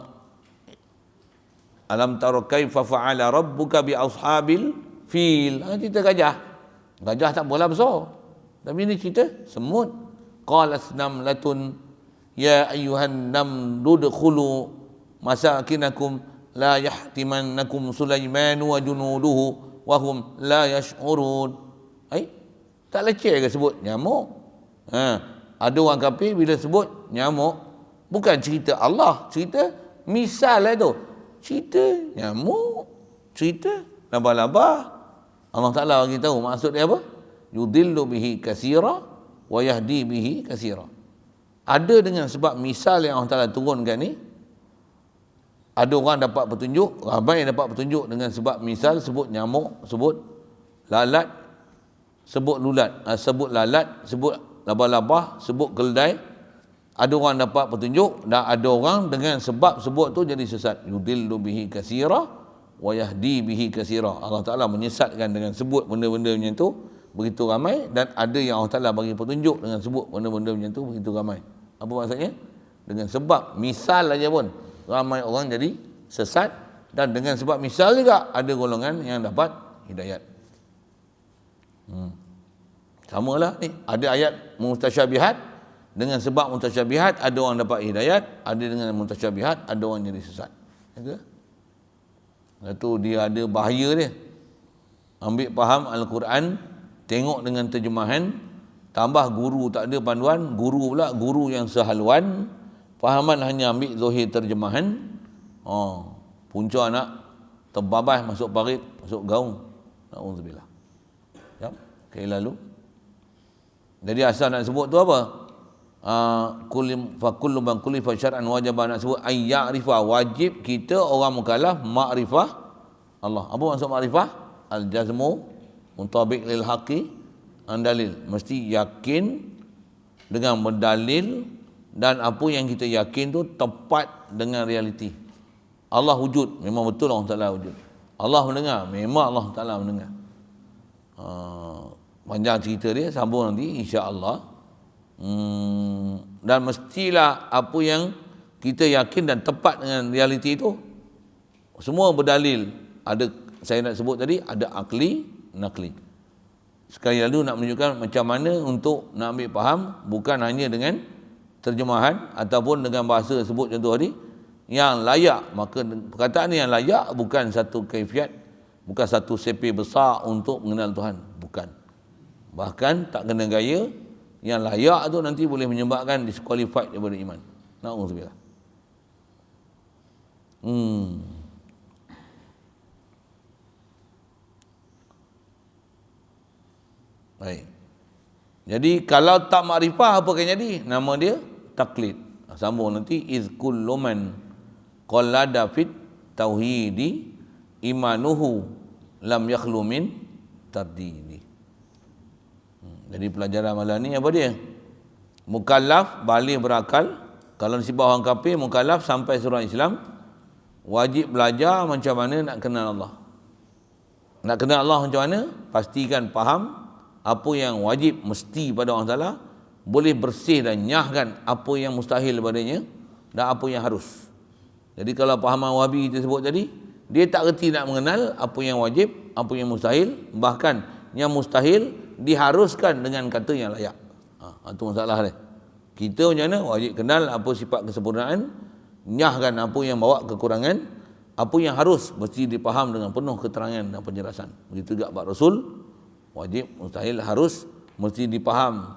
alam tara kaifa fa'ala rabbuka bi ashabil fil. Cerita gajah. Gajah tak bola besar. Tapi ini cerita semut. Qalas namlatun ya ayyuhan namlu dkhulu masakinakum la yahtimannakum Sulaiman wa junuduhu wa hum la yash'urun. Tak leceh ke sebut nyamuk? Ada orang kafir bila sebut nyamuk, bukan cerita Allah, cerita misal lah tu. Cerita nyamuk, cerita labah-labah. Allah Ta'ala bagi tahu maksud dia apa? Yudillu bihi katsira wa yahdi bihi katsira. Ada dengan sebab misal yang Allah Ta'ala turunkan ni, ada orang dapat petunjuk, ramai yang dapat petunjuk dengan sebab misal sebut nyamuk, sebut lalat, sebut lulat, sebut lalat, sebut labah-labah, sebut keldai. Ada orang dapat petunjuk dan ada orang dengan sebab sebut tu jadi sesat. Yudillu bihi katsira wa yahdi bihi katsira. Allah Ta'ala menyesatkan dengan sebut benda-benda macam tu begitu ramai, dan ada yang Allah Ta'ala bagi petunjuk dengan sebut benda-benda macam tu begitu ramai. Apa maksudnya? Dengan sebab misal aja pun ramai orang jadi sesat, dan dengan sebab misal juga ada golongan yang dapat hidayat. Samalah ni, ada ayat mutasyabihat, dengan sebab mutasyabihat ada orang dapat hidayat, ada dengan mutasyabihat ada orang jadi sesat. Ya. Itu dia ada bahaya dia. Ambil faham Al-Quran, tengok dengan terjemahan, tambah guru tak ada panduan, guru pula guru yang sehaluan, fahaman hanya ambil zahir terjemahan. Punca nak terbabas masuk parit, masuk gaung. Nauzubillah. Ya. Kali lalu. Jadi asal nak sebut tu apa? Fa kullu man kullifa syar'an wajib nak sebut ay ya'rifa, wajib kita orang mukallaf ma'rifah Allah. Apa maksud ma'rifah? Al-jazmu muntabiq lil haqi an dalil. Mesti yakin dengan berdalil dan apa yang kita yakin tu tepat dengan realiti. Allah wujud, memang betul Allah Ta'ala wujud. Allah mendengar, memang Allah Ta'ala mendengar. Panjang cerita dia, sambung nanti insya-Allah. Dan mestilah apa yang kita yakin dan tepat dengan realiti itu semua berdalil. Ada, saya nak sebut tadi, ada akli, nakli. Sekali lalu nak menunjukkan macam mana untuk nak ambil faham, bukan hanya dengan terjemahan ataupun dengan bahasa sebut contoh tadi yang layak. Maka perkataan yang layak bukan satu kaifiat, bukan satu sepi besar untuk mengenal Tuhan, bukan. Bahkan tak kena gaya. Yang layak tu nanti boleh menyebabkan disqualified daripada iman. Na'udzubillah. Baik. Jadi kalau tak makrifah apa akan jadi? Nama dia taklid. Sambung nanti iz kullu man qallada fit tauhidi imanuhu lam yakhlu min tardidi. Jadi pelajaran malam ni apa dia? Mukallaf balik berakal. Kalau nasibah orang kafir, mukallaf sampai surah Islam wajib belajar macam mana nak kenal Allah. Nak kenal Allah macam mana? Pastikan faham apa yang wajib mesti pada Allah Ta'ala, boleh bersih dan nyahkan apa yang mustahil padanya dan apa yang harus. Jadi kalau pahaman Wahabi kita sebut tadi, dia tak reti nak mengenal apa yang wajib, apa yang mustahil, bahkan yang mustahil diharuskan dengan kata yang layak. Itu masalah dia. Kita macam mana? Wajib kenal apa sifat kesempurnaan, nyahkan apa yang bawa kekurangan, apa yang harus mesti dipaham dengan penuh keterangan dan penjelasan. Begitu juga bab Rasul, wajib, mustahil, harus mesti dipaham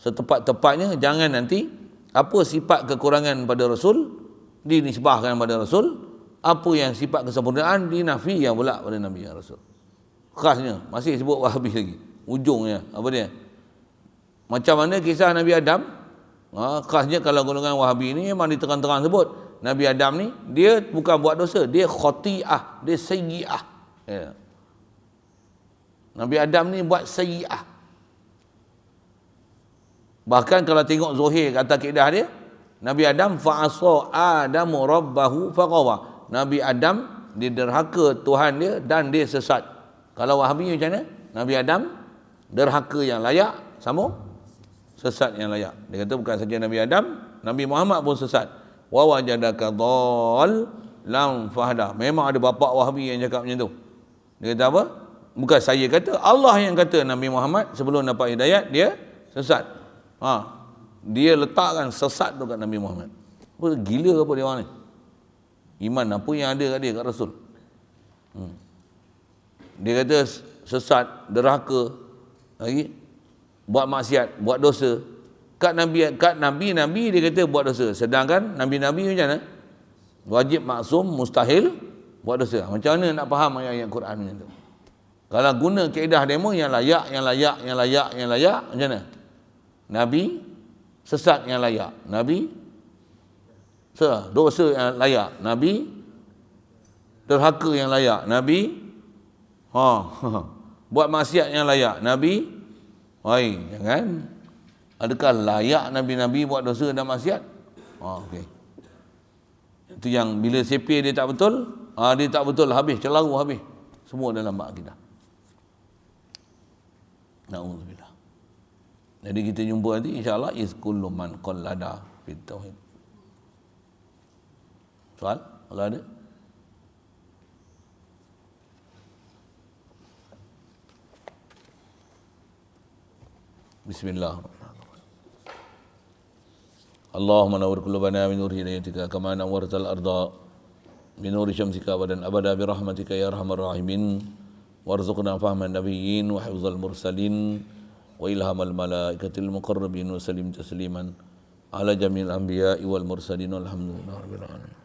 setepat-tepatnya. Jangan nanti apa sifat kekurangan pada Rasul dinisbahkan pada Rasul, apa yang sifat kesempurnaan dinafikan pula pada Nabi ya Rasul. Khasnya masih sebut Wahabi lagi. Ujungnya apa dia? Macam mana kisah Nabi Adam? Khasnya kalau golongan Wahabi ni memang diterang-terang sebut Nabi Adam ni dia bukan buat dosa, dia khati'ah, dia sayyi'ah. Ya. Nabi Adam ni buat sayyi'ah. Bahkan kalau tengok Zuhair kata kaedah dia, Nabi Adam fa'asa Adamu rabbahu faqawa. Nabi Adam dia derhaka Tuhan dia dan dia sesat. Kalau Wahabi macam mana? Nabi Adam derhaka yang layak, sama sesat yang layak. Dia kata bukan saja Nabi Adam, Nabi Muhammad pun sesat. Wa wajadaka dhal lam fahda. Memang ada bapa Wahabi yang cakap macam tu. Dia kata apa? Bukan saya kata, Allah yang kata Nabi Muhammad sebelum dapat hidayat dia sesat. Dia letakkan sesat tu kat Nabi Muhammad. Apa gila apa dia orang ni? Iman apa yang ada kat dia, kat Rasul. Dia kata sesat, derhaka, lagi buat maksiat, buat dosa. Kat Nabi dia kata buat dosa. Sedangkan Nabi-Nabi macam mana? Wajib, maksum, mustahil buat dosa. Macam mana nak faham ayat-ayat Quran macam tu? Kalau guna kaedah demo yang layak, macam mana? Nabi sesat yang layak, Nabi dosa yang layak, Nabi derhaka yang layak, Nabi buat maksiat yang layak, Nabi jangan. Adakah layak Nabi-Nabi buat dosa dan maksiat? Okey. Itu yang bila sepir dia tak betul, dia tak betul, habis, celaru habis. Semua dalam bab akidah. Na'udzubillah. Jadi kita jumpa nanti insya-Allah is kullu man qallada fit tauhid. Soal? Kalau ada? Bismillahirrahmanirrahim. Allahumma nawwir qulubana min nuri hidayatika kama nawwartal arda min nuri syamsika abadan abada bi rahmatika ya arhamar rahimin. Warzuqna fahman nabiyyin wa hifzal mursalin wa ilhamal malaikatil muqarrabin wa salim tasliman ala jamil anbiya'i wal mursalin walhamdulillahi rabbil alamin.